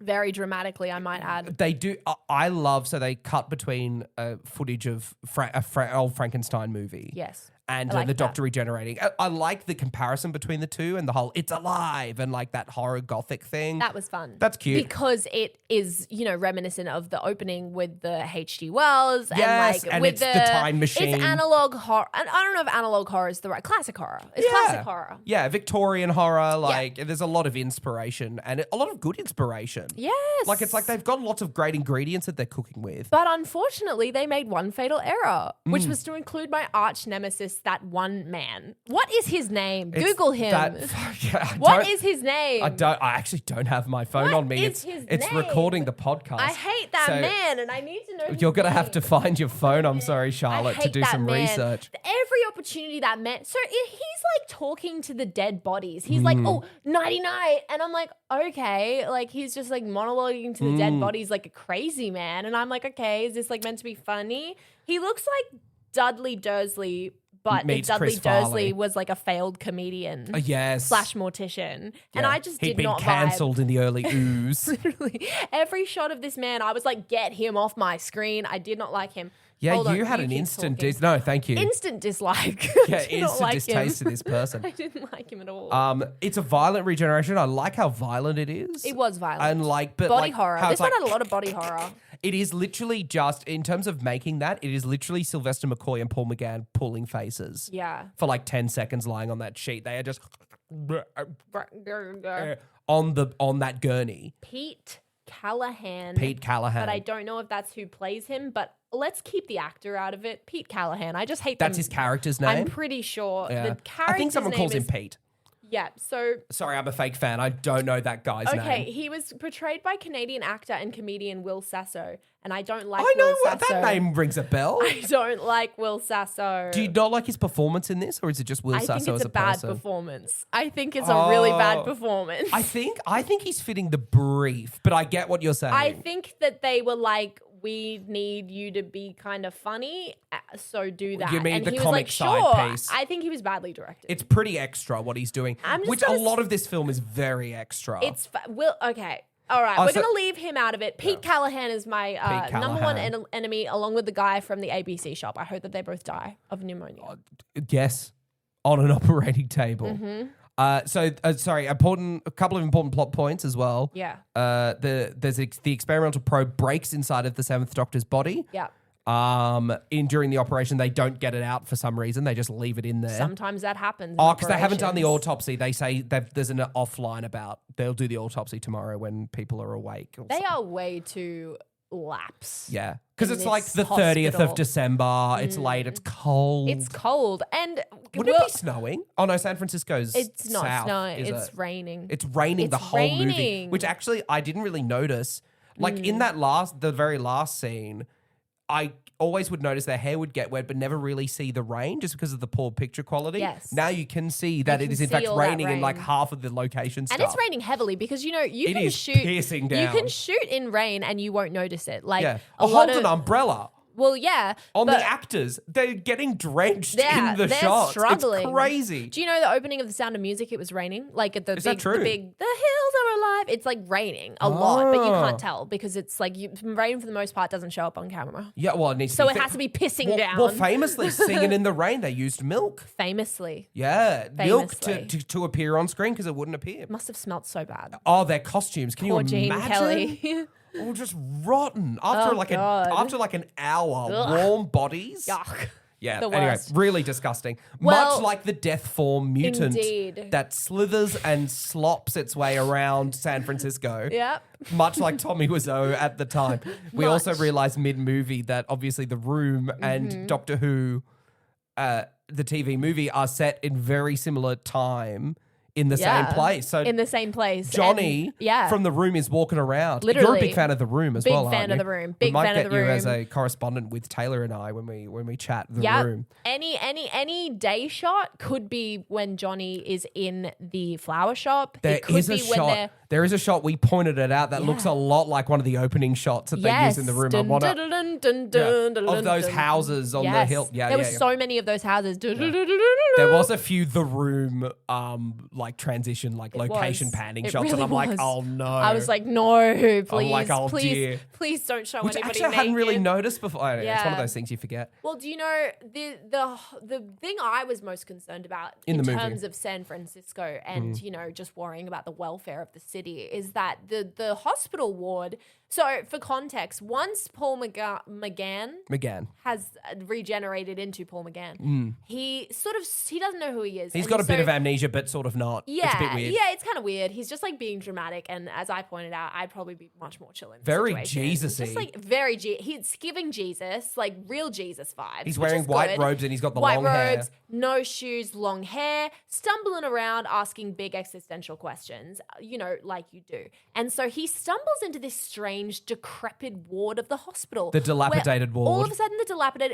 Very dramatically, I might add. They do. I love, so they cut between footage of old Frankenstein movie. Yes. And I like the that. Doctor regenerating. I like the comparison between the two and the whole it's alive and like that horror gothic thing. That was fun. That's cute. Because it is, reminiscent of the opening with the H.G. Wells. Yes, and and with it's the time machine. It's analog horror. I don't know if analog horror is the right. Classic horror. It's classic horror. Yeah, Victorian horror. Like there's a lot of inspiration and a lot of good inspiration. Yes. Like it's like they've got lots of great ingredients that they're cooking with. But unfortunately, they made one fatal error, which was to include my arch nemesis, that one man. What is his name? Google him. What is his name? I actually don't have my phone What on me. is his it's name? recording the podcast. I hate that So man, and I need to know. You're going to have to find your phone. I'm sorry, Charlotte, to do some research. Every opportunity that man. So he's like talking to the dead bodies. He's like, oh, nighty night. And I'm like, okay. Like he's just like monologuing to the dead bodies like a crazy man. And I'm like, okay, is this like meant to be funny? He looks like Dudley Dursley, but Meets Dudley Chris Farley. Dursley was like a failed comedian. Yes. / mortician. And I just He'd did not been cancelled in the early ooze. Literally, every shot of this man, I was like, get him off my screen. I did not like him. Yeah, Hold on, you had an keep instant talking. no, thank you. Instant dislike. Yeah, I did not instant like distaste him. to this person. I didn't like him at all. It's a violent regeneration. I like how violent it is. It was violent. And like, but body like, horror. how This it's one had a lot of body horror. It is literally just, in terms of making that, it is literally Sylvester McCoy and Paul McGann pulling faces. Yeah. For like 10 seconds lying on that sheet. They are just on that gurney. Pete Callahan. But I don't know if that's who plays him, but let's keep the actor out of it. Pete Callahan. I just hate That's them. his character's name? I'm pretty sure. Yeah. The character's I think someone calls him is, Pete. Yeah, so... Sorry, I'm a fake fan. I don't know that guy's name. Okay, he was portrayed by Canadian actor and comedian Will Sasso, and I don't like I know Will what Sasso. that name rings a bell. I don't like Will Sasso. Do you not like his performance in this, or is it just Will Sasso as a person? I think it's a bad performance. I think it's a really bad performance. I think he's fitting the brief, but I get what you're saying. I think that they were like, we need you to be kind of funny, so do that. You mean and the he was comic like, side sure. piece? I think he was badly directed. It's pretty extra what he's doing, which a lot of this film is very extra. Okay. All right, we're going to leave him out of it. Pete Callahan is my number one enemy, along with the guy from the ABC shop. I hope that they both die of pneumonia. Yes, on an operating table. Mm-hmm. A couple of important plot points as well. Yeah. The experimental probe breaks inside of the Seventh Doctor's body. Yeah. During the operation, they don't get it out for some reason. They just leave it in there. Sometimes that happens. Because they haven't done the autopsy. They say there's an offline about they'll do the autopsy tomorrow when people are awake. They are way too lapse. Yeah. Because it's this like the 30th of December. It's late. It's cold. It's cold. And wouldn't it be snowing? Oh, no, San Francisco's It's not south, snowing. is It's it? raining. It's raining the whole movie. raining. Which actually I didn't really notice. Like in the very last scene, I always would notice their hair would get wet but never really see the rain just because of the poor picture quality. Yes. Now you can see that it is in fact raining in like half of the location stuff. And it's raining heavily because, you It can is shoot. piercing down. You can shoot in rain and you won't notice it. Like Yeah. a Hold lot an umbrella. Well, yeah. On the actors, they're getting drenched in the they're shots. struggling. It's crazy. Do you know the opening of The Sound of Music? It was raining. Like at the Is that true? the hills are alive. It's like raining a lot, but you can't tell because it's like rain for the most part doesn't show up on camera. Yeah, well, it needs So to be it has to be pissing down. Well, famously, Singing in the Rain, they used milk. Famously. Yeah, milk Famously. to appear on screen because it wouldn't appear. Must have smelled so bad. Oh, their costumes. Can Poor you Gene imagine? Kelly. Oh, just rotten after like an hour. Ugh. Warm bodies. Yuck. Yeah. The Anyway, worst. really disgusting. Well, Much like the death form mutant indeed. that slithers and slops its way around San Francisco. Yep. Much like Tommy Wiseau at the time. We also realized mid-movie that obviously The Room and Doctor Who, the TV movie, are set in very similar time in the same place. So in the same place. Johnny And, from The Room is walking around. You're a Literally. big fan of The Room as Big well, fan aren't of you? The Room. We Big might fan of get The you Room. as a correspondent with Taylor and I when we chat The Yeah. Room. Any day shot could be when Johnny is in the flower shop. There it could is a be when shot. they're There is a shot, we pointed it out, that looks a lot like one of the opening shots that they use in The Room. I wanna- of those houses on the hill. Yeah, there yeah, was yeah. so many of those houses. There was a few The Room like transition, like location was. panning It shots, really and I'm like, was. oh no. I was like, no, please, like, oh, please, dear. please don't show which anybody actually I hadn't really naked. noticed before. I don't know, it's one of Yeah. those things you forget. Well, do you know the thing I was most concerned about In in the movie. terms of San Francisco and you know just worrying about the welfare of the city is that the hospital ward. So for context, once Paul McGann has regenerated into Paul McGann, he doesn't know who he is. He's And got a bit so- of amnesia, but sort of not. Yeah, It's a bit weird. yeah, it's kind of weird. He's just like being dramatic, and as I pointed out, I'd probably be much more chill in this Very situation. Jesus-y. Just like he's giving Jesus, like real Jesus vibes. He's which wearing is white good. robes and he's got the White long hair. robes, no shoes, long hair, stumbling around asking big existential questions, you know, like you do. And so he stumbles into this strange, decrepit ward of the hospital. The dilapidated where All ward. of a sudden,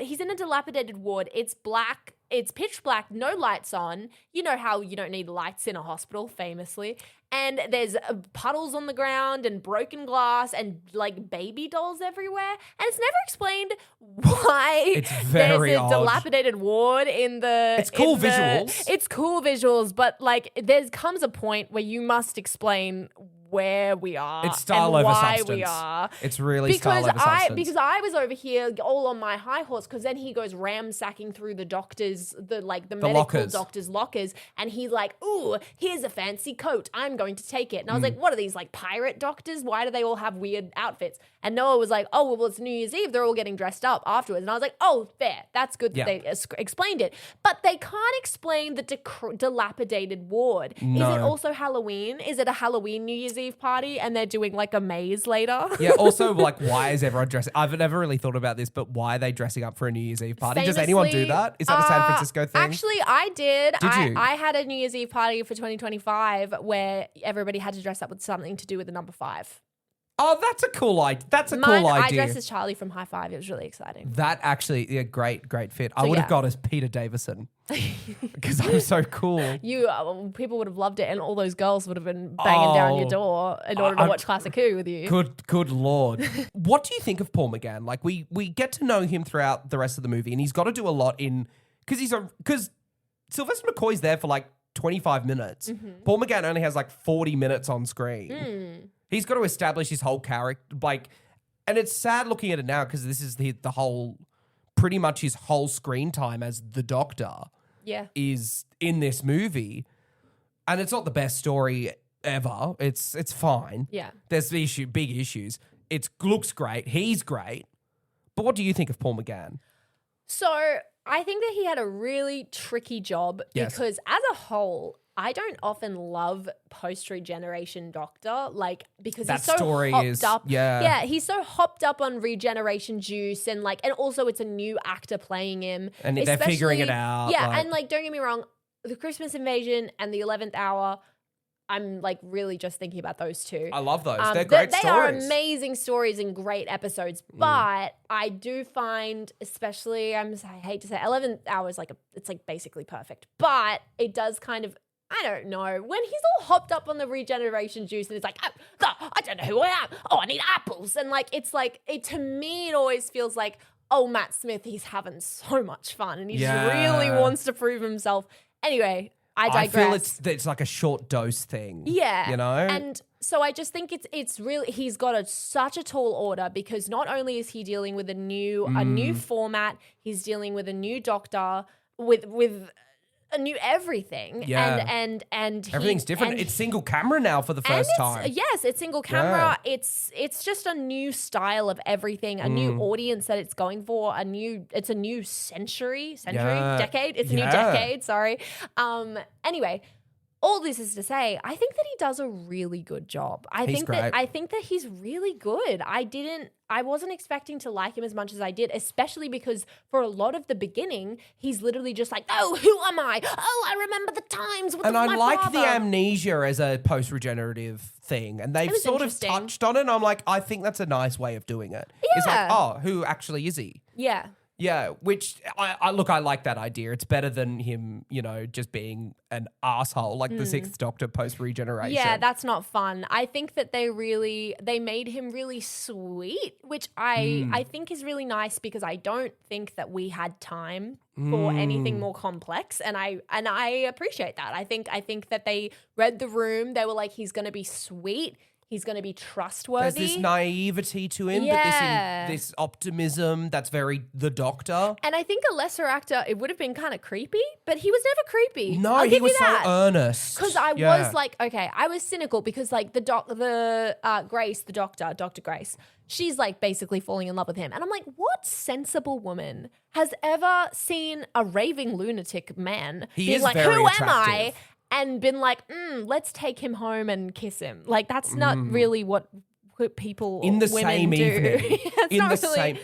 he's in a dilapidated ward. It's black. It's pitch black, no lights on. You know how you don't need lights in a hospital, famously. And there's puddles on the ground and broken glass and like baby dolls everywhere. And it's never explained why It's very there's a odd. dilapidated ward in the. It's cool in the- visuals. It's cool visuals, but like there comes a point where you must explain where we are It's style and over why substance. we are. It's really style over substance. Because I was over here all on my high horse because then he goes ramsacking through the medical lockers. doctors' lockers and he's like, ooh, here's a fancy coat. I'm going to take it. And I was like, what are these, like pirate doctors? Why do they all have weird outfits? And Noah was like, oh, well, it's New Year's Eve. They're all getting dressed up afterwards. And I was like, oh, fair. That's good that they explained it. But they can't explain the dilapidated ward. No. Is it also Halloween? Is it a Halloween New Year's Eve party and they're doing like a maze later? Yeah, also, like, why is everyone dressing? I've never really thought about this, but why are they dressing up for a New Year's Eve party? Does anyone do that? Is that a San Francisco thing? Actually, I did. Did you? I had a New Year's Eve party for 2025 where everybody had to dress up with something to do with the number 5. Oh, that's a cool idea. That's a Mine, cool I idea. dressed as Charlie from High Five. It was really exciting. That actually, yeah, great fit. I would have yeah. got as Peter Davison because I'm so cool. People would have loved it, and all those girls would have been banging down your door in order to watch Classic Who with you. Good lord. What do you think of Paul McGann? Like we get to know him throughout the rest of the movie, and he's got to do a lot in because Sylvester McCoy's there for like 25 minutes. Paul McGann only has like 40 minutes on screen. He's got to establish his whole character, like, and it's sad looking at it now because this is the whole, pretty much his whole screen time as the Doctor. Yeah. Is in this movie, and it's not the best story ever. It's fine. Yeah. There's big issues. It looks great. He's great. But what do you think of Paul McGann? So I think that he had a really tricky job because as a whole, I don't often love post-regeneration Doctor, like because That he's so story hopped is- up. yeah. He's so hopped up on regeneration juice and also it's a new actor playing him, And they're figuring it out, Yeah, like- and like don't get me wrong, the Christmas Invasion and the 11th Hour, I'm like really just thinking about those two. I love those. They're great They stories. are amazing stories and great episodes, but I do find, especially, I hate to say, 11th Hour is it's like basically perfect, but it does kind of, I don't know, when he's all hopped up on the regeneration juice and it's like, oh, I don't know who I am. Oh, I need apples. And like, it's like, to me, it always feels like, Matt Smith, he's having so much fun and he just really wants to prove himself. Anyway, I digress. I feel it's like a short dose thing. Yeah. You know? And so I just think it's really, he's got such a tall order because not only is he dealing with a new format, he's dealing with a new doctor, with a new everything. Yeah. And everything's different. It's single camera now for the first time. Yes, it's single camera. Yeah. It's just a new style of everything, a new audience that it's going for, it's a new decade. It's a new decade, sorry. Anyway, all this is to say, I think that he does a really good job. I think that he's really good. I wasn't expecting to like him as much as I did, especially because for a lot of the beginning, he's literally just like, oh, who am I? Oh, I remember the times with my father. The amnesia as a post-regenerative thing, and they've sort of touched on it, and I'm like, I think that's a nice way of doing it. Yeah. It's like, oh, who actually is he? Yeah. Yeah, which I like that idea. It's better than him, just being an asshole like the Sixth Doctor post regeneration. Yeah, that's not fun. I think that they made him really sweet, which I think is really nice because I don't think that we had time for anything more complex, and I appreciate that. I think that they read the room. They were like, he's going to be sweet. He's going to be trustworthy. There's this naivety to him, but this optimism that's very the Doctor. And I think a lesser actor, it would have been kind of creepy, but he was never creepy. No, he was so earnest. Because I was like, okay, I was cynical because like Grace, the Doctor, Dr. Grace, she's like basically falling in love with him. And I'm like, what sensible woman has ever seen a raving lunatic man being like, who am I? And been like, let's take him home and kiss him. Like, that's not really what people in the women same do. evening. In the same,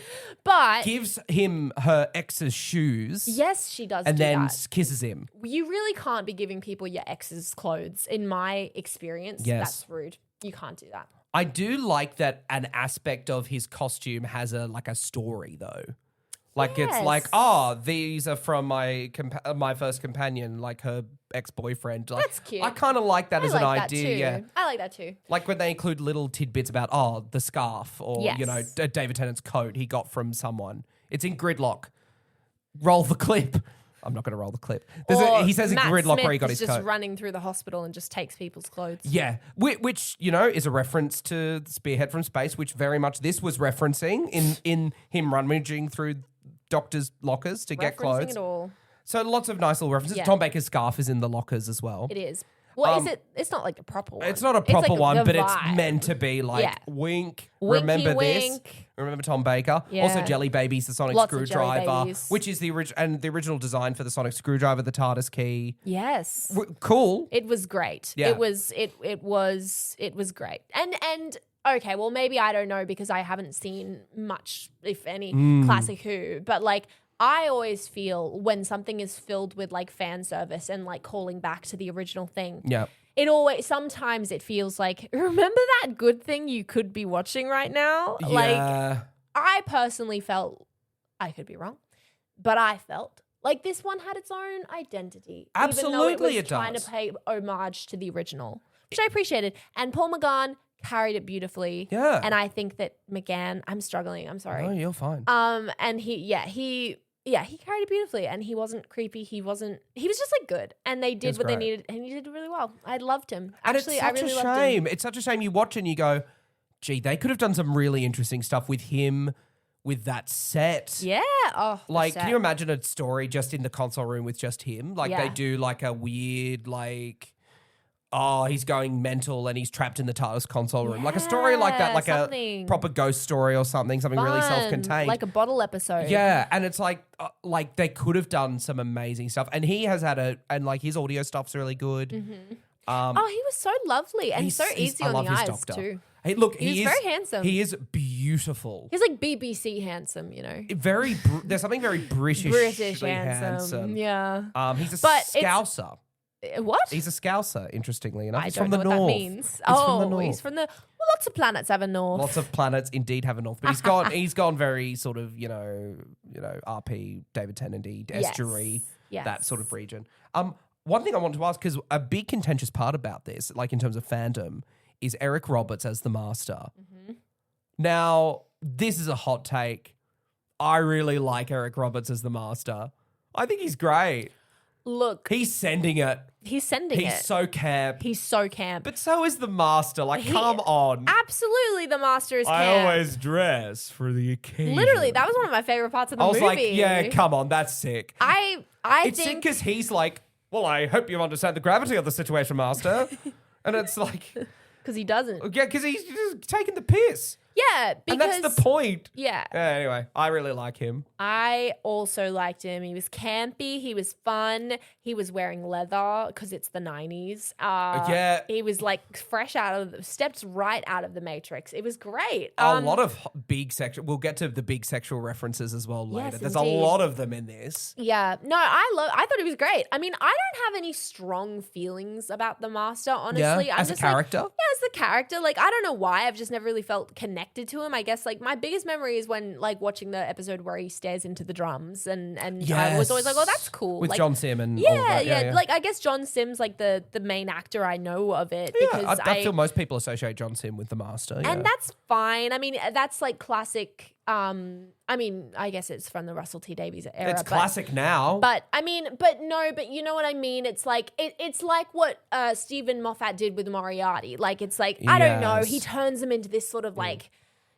but gives him her ex's shoes. Yes, she does. And do then that. Kisses him. You really can't be giving people your ex's clothes. In my experience, that's rude. You can't do that. I do like that an aspect of his costume has a story though. Like it's like, these are from my first companion, like her ex-boyfriend. Like, that's cute. I kind of like that as an idea. Yeah, I like that too. Like when they include little tidbits about the scarf or David Tennant's coat he got from someone. It's in Gridlock. Roll the clip. I'm not going to roll the clip. He says in Gridlock where he got his coat. Just running through the hospital and just takes people's clothes. Yeah, which is a reference to Spearhead from Space, which very much this was referencing in him rummaging through doctors' lockers to get clothes. It all. So lots of nice little references. Yeah. Tom Baker's scarf is in the lockers as well. It is. Well, is it? It's not like a proper one. It's not a proper one, but it's meant to be like wink. Winky remember wink. This. Remember Tom Baker. Yeah. Also, Jelly Babies, the Sonic Screwdriver, which is the original design for the Sonic Screwdriver, the TARDIS key. Yes. Cool. It was great. Yeah. It was great. And okay, well maybe I don't know because I haven't seen much, if any, classic Who, but like I always feel when something is filled with like fan service and like calling back to the original thing. Yeah. Sometimes it feels like, remember that good thing you could be watching right now? Yeah. Like I personally felt, I could be wrong, but I felt like this one had its own identity. Absolutely, even though it was it trying does. to pay homage to the original, which I appreciated. And Paul McGann carried it beautifully. Yeah. And I think that McGann, I'm struggling, I'm sorry. No, you're fine. And he carried it beautifully and he wasn't creepy. He was just like good. And they did what they needed and he did really well. I loved him. Actually, I really loved him. It's such a shame you watch and you go, gee, they could have done some really interesting stuff with him, with that set. Yeah. Oh, like, can you imagine a story just in the console room with just him? Like they do like a weird he's going mental and he's trapped in the TARDIS console room. Like a story like that, like a proper ghost story or something really self-contained. Like a bottle episode. Yeah, and it's like they could have done some amazing stuff. And he has had his audio stuff's really good. Mm-hmm. He was so lovely and so easy on the eyes Doctor. too. Hey, look, he is very handsome. He is beautiful. He's like BBC handsome, There's something very British handsome. Yeah. He's a Scouser. What? He's a Scouser, interestingly enough. He's from the north. That means. He's from the north. He's from the. Well, lots of planets have a north. Lots of planets indeed have a north, but he's gone very sort of RP David Tennant-y, estuary, that sort of region. One thing I wanted to ask, because a big contentious part about this, like in terms of fandom, is Eric Roberts as the Master. Mm-hmm. Now, this is a hot take. I really like Eric Roberts as the Master. I think he's great. Look. He's sending it. He's so camp. He's so camp. But so is the Master. Like, come on. Absolutely, the Master is camp. I always dress for the occasion. Literally, that was one of my favorite parts of the movie. I was like, yeah, come on, that's sick. It's sick because he's like, well, I hope you understand the gravity of the situation, Master. And it's like... Because he doesn't. Yeah, because he's just taking the piss. Yeah, because... And that's the point. Yeah. Anyway, I really like him. I also liked him. He was campy. He was fun. He was wearing leather because it's the 90s. Yeah. He was like stepped right out of the Matrix. It was great. A lot of big sexual... We'll get to the big sexual references as well later. Yes, There's indeed. a lot of them in this. Yeah. No, I thought he was great. I mean, I don't have any strong feelings about the Master, honestly. Yeah, I'm as a just character? Like, yeah, as the character. Like, I don't know why. I've just never really felt connected to him. I guess like my biggest memory is when like watching the episode where he stares into the drums and I was always like, oh, that's cool. With like, John Sim and all of that. Yeah. Like I guess John Sim's like the main actor I know of it. Yeah, because I feel most people associate John Sim with the Master. Yeah. And that's fine. I mean, that's like classic. I mean, I guess it's from the Russell T Davies era. It's classic now. But I mean, but you know what I mean? It's like it's like what Stephen Moffat did with Moriarty. Like it's like I don't know. He turns him into this sort of like,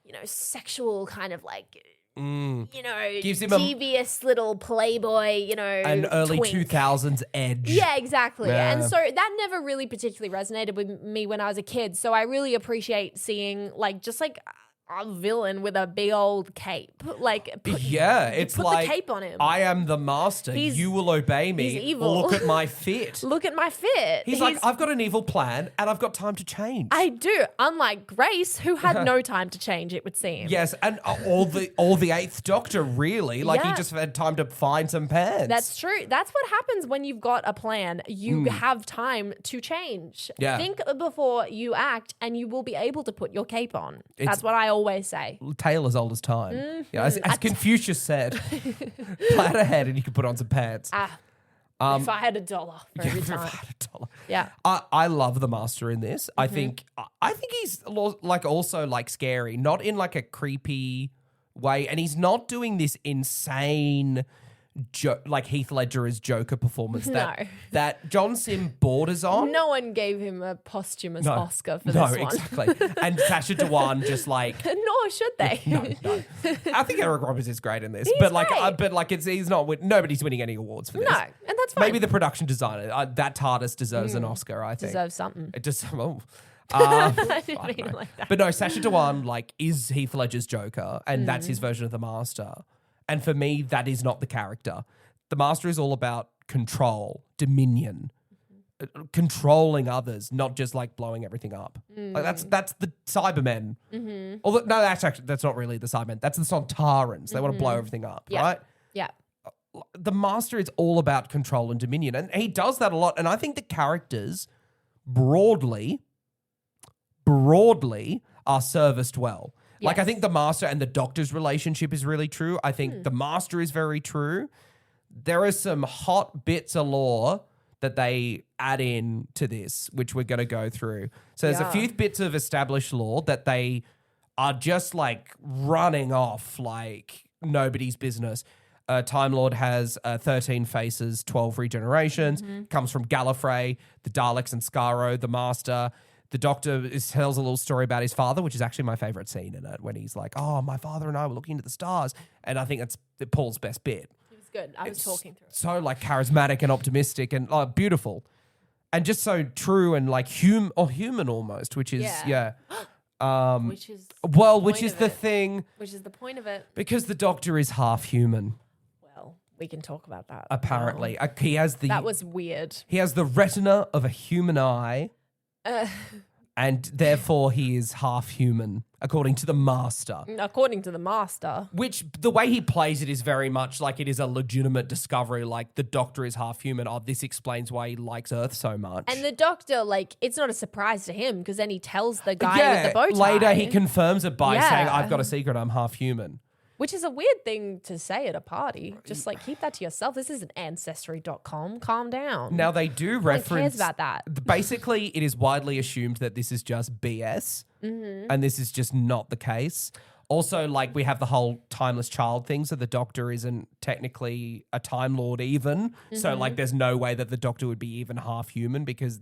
you know, sexual kind of like, you know, gives him devious little playboy, you know, an early twink. 2000s edge. Yeah, exactly. Yeah. And so that never really particularly resonated with me when I was a kid. So I really appreciate seeing like just like a villain with a big old cape. Like, it's put like the cape on him. I am the Master. You will obey me. He's evil. Look at my fit. Look at my fit. He's like, I've got an evil plan and I've got time to change. I do. Unlike Grace, who had no time to change, it would seem. Yes, and all the Eighth Doctor, really. Like, he just had time to find some pants. That's true. That's what happens when you've got a plan. You have time to change. Yeah. Think before you act and you will be able to put your cape on. That's what I always say. Tale as old as time. Yeah, as Confucius said, plan ahead and you can put on some pants. If I had $1 for every If I time. had $1. Yeah. I love the Master in this. I think he's like also like scary, not in like a creepy way, and he's not doing this insane like Heath Ledger's Joker performance that John Sim borders on. No one gave him a posthumous Oscar for this one. No, exactly. And Sacha Dhawan just like... Nor should they. No. I think Eric Roberts is great in this. He's great. He's not... Nobody's winning any awards for this. No, and that's fine. Maybe the production designer. That TARDIS deserves an Oscar, I think. Deserves something. It does... Oh. I didn't mean it like that. But no, Sacha Dhawan like is Heath Ledger's Joker and that's his version of the Master. And for me, that is not the character. The Master is all about control, dominion, controlling others, not just like blowing everything up. Like that's the Cybermen. Although no, that's not really the Cybermen. That's the Sontarans. They want to blow everything up, right? Yeah. The Master is all about control and dominion, and he does that a lot. And I think the characters broadly are serviced well. Like, I think the Master and the Doctor's relationship is really true. I think the Master is very true. There are some hot bits of lore that they add in to this, which we're going to go through. So there's a few bits of established lore that they are just like running off like nobody's business. Time Lord has 13 faces, 12 regenerations, comes from Gallifrey, the Daleks and Skaro, the Master. The Doctor tells a little story about his father, which is actually my favourite scene in it, when he's like, oh, my father and I were looking into the stars. And I think that's Paul's best bit. It was good. I was talking through it. So like charismatic and optimistic and beautiful. And just so true and like human almost, which is, which is the thing. Which is the point of it. Because the Doctor is half human. Well, we can talk about that. Apparently. He has that was weird. He has the retina of a human eye. And therefore he is half human, according to the Master. According to the Master. Which, the way he plays it is very much like it is a legitimate discovery, like the Doctor is half human. Oh, this explains why he likes Earth so much. And the Doctor, like, it's not a surprise to him because then he tells the guy with the bow tie. Later he confirms it by saying, I've got a secret, I'm half human. Which is a weird thing to say at a party. Just like, keep that to yourself. This isn't Ancestry.com. Calm down. Now, they do reference... No one cares about that. Basically, it is widely assumed that this is just BS. And this is just not the case. Also, like, we have the whole timeless child thing, so the Doctor isn't technically a Time Lord even. So, like, there's no way that the Doctor would be even half human because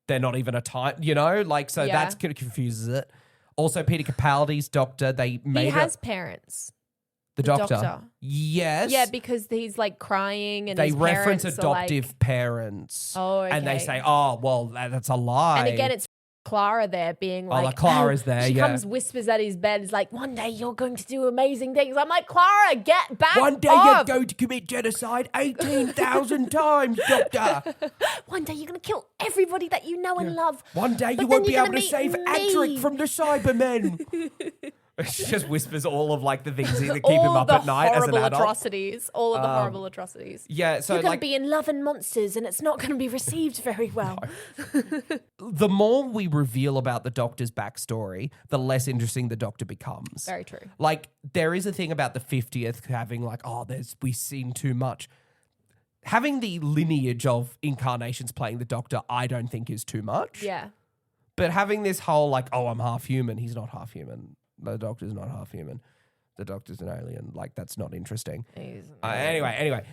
they're not even a time, you know? Like, so that's kind of confuses it. Also, Peter Capaldi's Doctor, they made He has parents. The doctor. Yes. Yeah, because he's like crying and they his reference parents adoptive are like, parents. Oh, okay. And they say, oh, well, that's a lie. And again, it's Clara there being like, like Clara's there, she yeah. comes, whispers at his bed, is like, one day you're going to do amazing things. I'm like, Clara, get back One day off. you're going to commit genocide 18,000 times, Doctor. One day you're going to kill everybody that you know and love. One day you But won't then be you're able to gonna save meet Adric me. from the Cybermen. She just whispers all of like the things that keep him up at night as an adult. All of the horrible atrocities. Yeah, so you're going like to be in Love and Monsters and it's not going to be received very well. the more we reveal about the Doctor's backstory, the less interesting the Doctor becomes. Very true. Like there is a thing about the 50th having like, oh, we've seen too much. Having the lineage of incarnations playing the Doctor, I don't think is too much. Yeah. But having this whole like, oh, I'm half human. He's not half human. The Doctor's not half human. The Doctor's an alien. Like, that's not interesting. Anyway,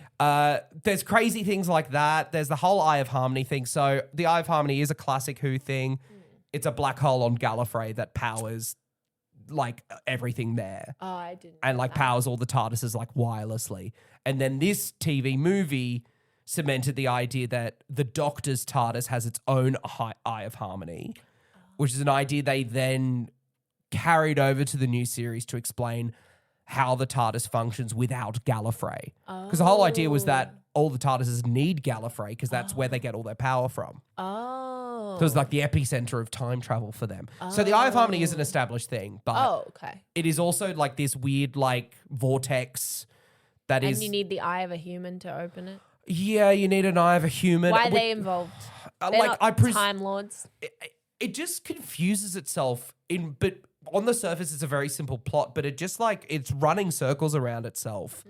there's crazy things like that. There's the whole Eye of Harmony thing. So the Eye of Harmony is a classic Who thing. It's a black hole on Gallifrey that powers like everything there. Oh, I didn't. And like powers all the TARDISes like wirelessly. And then this TV movie cemented the idea that the Doctor's TARDIS has its own Eye of Harmony, which is an idea they then carried over to the new series to explain how the TARDIS functions without Gallifrey. Because the whole idea was that all the TARDISes need Gallifrey because that's where they get all their power from. Oh. So it's like the epicenter of time travel for them. So the Eye of Harmony is an established thing, but it is also like this weird like vortex that is... And you need the eye of a human to open it? Yeah, you need an eye of a human. Why are they involved? They're like not Time Lords. It just confuses itself but on the surface it's a very simple plot, but it just like it's running circles around itself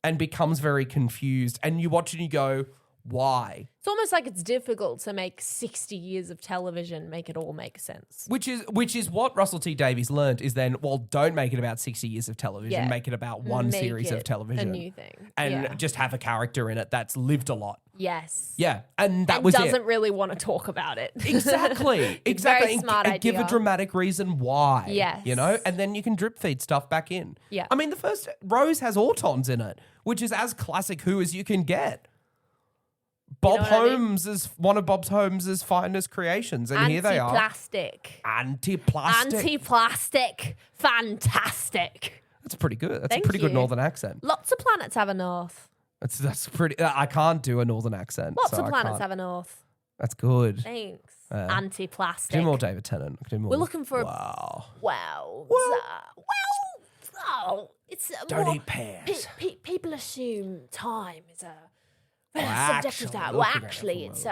and becomes very confused. And you watch it and you go, why? It's almost like it's difficult to make 60 years of television make it all make sense. Which is what Russell T Davies learned is then, well, don't make it about 60 years of television, make it about one series of television. A new thing. And just have a character in it that's lived a lot. Yes. Yeah. And that was it. Doesn't really want to talk about it. Exactly. Very smart and idea. give a dramatic reason why. Yes. You know? And then you can drip feed stuff back in. Yeah. I mean, the first Rose has Autons in it, which is as classic Who as you can get. Bob Holmes is one of Bob Holmes' finest creations, and here they are. Anti-plastic. Fantastic. That's pretty good. That's a pretty good northern accent. Lots of planets have a north. That's pretty. I can't do a northern accent. Lots of planets have a north. That's good. Thanks. Anti-plastic. Do more David Tennant. Do more. We're looking for wow. It's don't more, eat pears. People assume time is a Well, subjective time. Well, actually, it's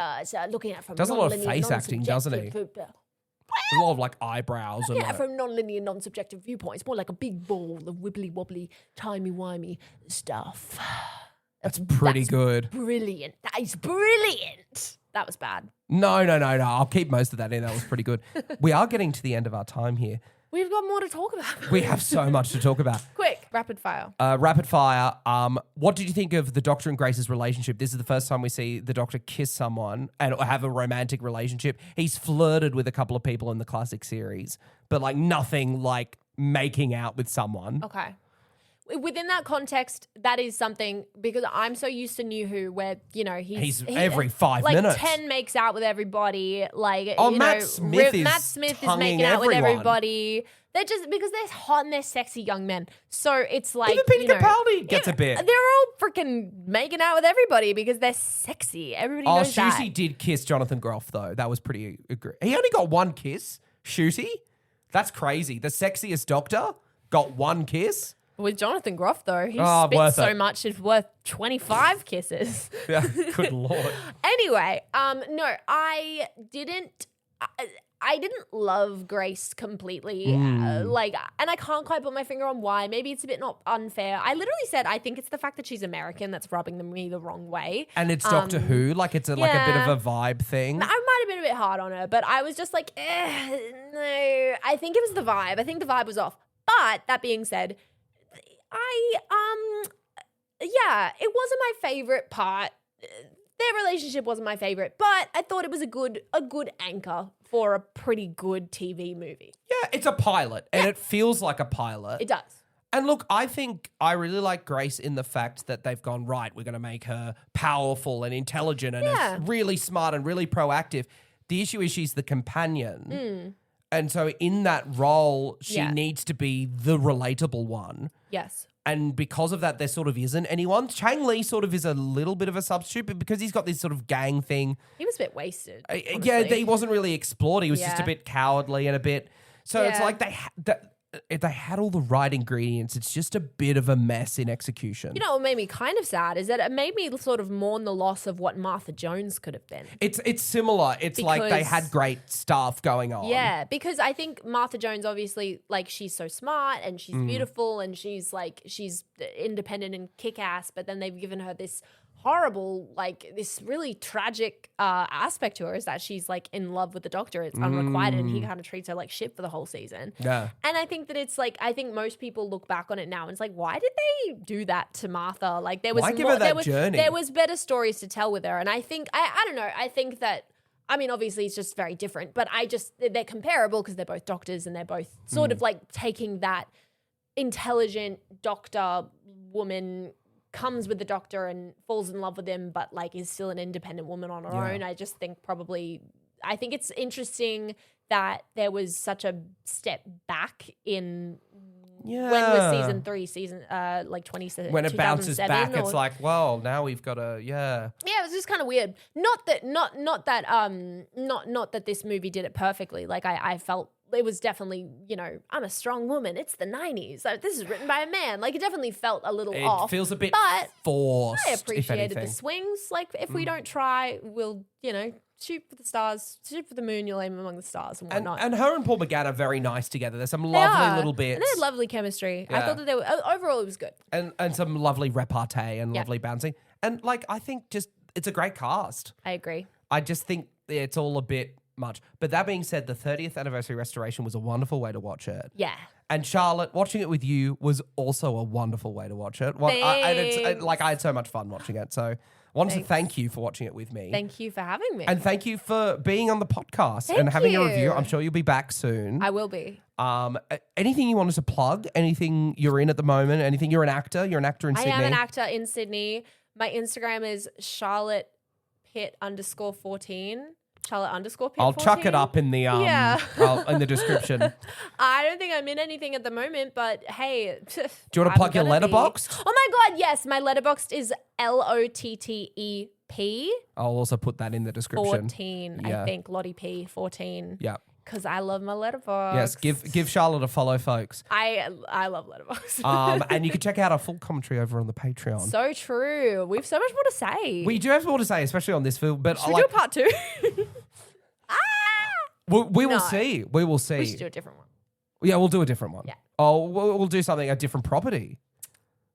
looking at from does a lot of non-linear, face acting, doesn't he? A lot of like eyebrows and like, from non-linear, non-subjective viewpoints. More like a big ball of wibbly-wobbly, timey-wimey stuff. That's good. Brilliant. That is brilliant. That was bad. No. I'll keep most of that in. That was pretty good. We are getting to the end of our time here. We've got more to talk about. We have so much to talk about. Quick, rapid fire. Rapid fire. What did you think of the Doctor and Grace's relationship? This is the first time we see the Doctor kiss someone and have a romantic relationship. He's flirted with a couple of people in the classic series, but like nothing like making out with someone. Okay. Within that context, that is something because I'm so used to New Who where, you know, he's every 5 like minutes. 10 makes out with everybody. Like, Matt Smith is making out with everybody. They're just because they're hot and they're sexy young men. So it's like even Peter Capaldi gets a bit. They're all freaking making out with everybody because they're sexy. Everybody knows that. Shooty did kiss Jonathan Groff though. That was pretty. He only got one kiss. Shooty, that's crazy. The sexiest Doctor got one kiss. With Jonathan Groff, though, he spits so much it's worth 25 kisses. Yeah, good Lord. Anyway, no, I didn't love Grace completely. And I can't quite put my finger on why. Maybe it's a bit not unfair. I literally said I think it's the fact that she's American that's rubbing me the wrong way. And it's Doctor Who, like it's like a bit of a vibe thing. I might have been a bit hard on her, but I was just like, no. I think it was the vibe. I think the vibe was off. But that being said, Yeah, it wasn't my favorite part. Their relationship wasn't my favorite, but I thought it was a good anchor for a pretty good TV movie. Yeah, it's a pilot, and it feels like a pilot. It does. And look, I think I really like Grace in the fact that they've gone, right, we're going to make her powerful and intelligent and really smart and really proactive. The issue is she's the companion. And so in that role, she needs to be the relatable one. Yes. And because of that, there sort of isn't anyone. Chang Li sort of is a little bit of a substitute, but because he's got this sort of gang thing. He was a bit wasted. Yeah, he wasn't really explored. He was just a bit cowardly and a bit. So it's like they had all the right ingredients. It's just a bit of a mess in execution. You know what made me kind of sad is that it made me sort of mourn the loss of what Martha Jones could have been. It's similar. It's like they had great stuff going on. Yeah, because I think Martha Jones obviously, like, she's so smart and she's beautiful and she's independent and kick-ass, but then they've given her this horrible, like, this really tragic aspect to her is that she's like in love with the doctor. It's unrequited and he kind of treats her like shit for the whole season. Yeah. And I think that it's like, I think most people look back on it now and it's like, why did they do that to Martha? Like, there was why give her that journey? There was better stories to tell with her. And I think, I don't know, I think that, I mean, obviously it's just very different, but they're comparable because they're both doctors and they're both sort of like taking that intelligent doctor woman comes with the doctor and falls in love with him, but like is still an independent woman on her own. I just think I think it's interesting that there was such a step back in when was season 3, like 2017. When it bounces back, it's like, well, now we've got a Yeah, it was just kind of weird. Not that this movie did it perfectly. Like I felt it was definitely, you know, I'm a strong woman. It's the 90s. So this is written by a man. Like, it definitely felt a little off. It feels a bit forced. I appreciated the swings. Like, if we don't try, we'll, you know, shoot for the stars, shoot for the moon, you'll aim among the stars and whatnot. And her and Paul McGann are very nice together. There's some lovely little bits. And they had lovely chemistry. Yeah. I thought that they were, overall it was good. And some lovely repartee and lovely bouncing. And, like, I think just, it's a great cast. I agree. I just think it's all a bit much. But that being said, the 30th anniversary restoration was a wonderful way to watch it. Yeah. And Charlotte, watching it with you was also a wonderful way to watch it. I had so much fun watching it. So I wanted to thank you for watching it with me. Thank you for having me. And thank you for being on the podcast and having a review. I'm sure you'll be back soon. I will be. Anything you want us to plug? Anything you're in at the moment? Anything? You're an actor? You're an actor in Sydney? I am an actor in Sydney. My Instagram is Charlotte Pitt _14. Charlotte _Pitt 14. I'll chuck it up in the in the description. I don't think I'm in anything at the moment, but hey, do you want to plug your Letterboxd? Oh my god, yes, my Letterboxd is LOTTEP. I'll also put that in the description. 14, I think LotteP 14. Yeah. Because I love my Letterboxd. Yes, give Charlotte a follow, folks. I love Letterboxd. And you can check out our full commentary over on the Patreon. So true. We have so much more to say. We do have more to say, especially on this film. But should we do a part 2? We will see. We will see. We should do a different one. Yeah, we'll do a different one. Yeah. Oh, we'll do something, a different property.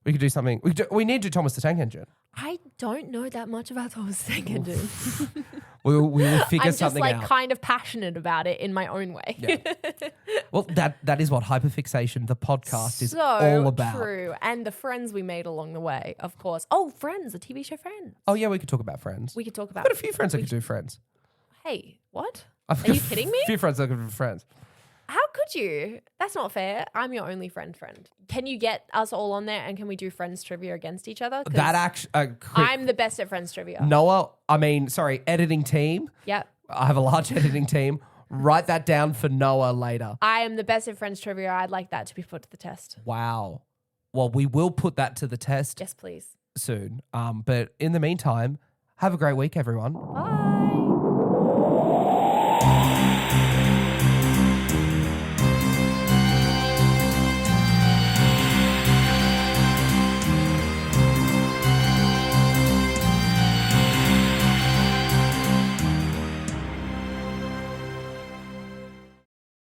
We could do something. We need to do Thomas the Tank Engine. I don't know that much about Thomas the Tank Engine. we will figure something out. I'm just kind of passionate about it in my own way. Yeah. Well, that is what Hyperfixation, the podcast, is all about. So true. And the friends we made along the way, of course. Oh, Friends, the TV show Friends. Oh, yeah, we could talk about Friends. We could talk about I've got a few friends that could do Friends. Hey, what? Are you kidding me? A few friends that could do Friends. How could you? That's not fair. I'm your only friend. Can you get us all on there and can we do Friends trivia against each other? That actually... I'm the best at Friends trivia. Editing team. Yep. I have a large editing team. Write that down for Noah later. I am the best at Friends trivia. I'd like that to be put to the test. Wow. Well, we will put that to the test. Yes, please. Soon. But in the meantime, have a great week, everyone. Bye.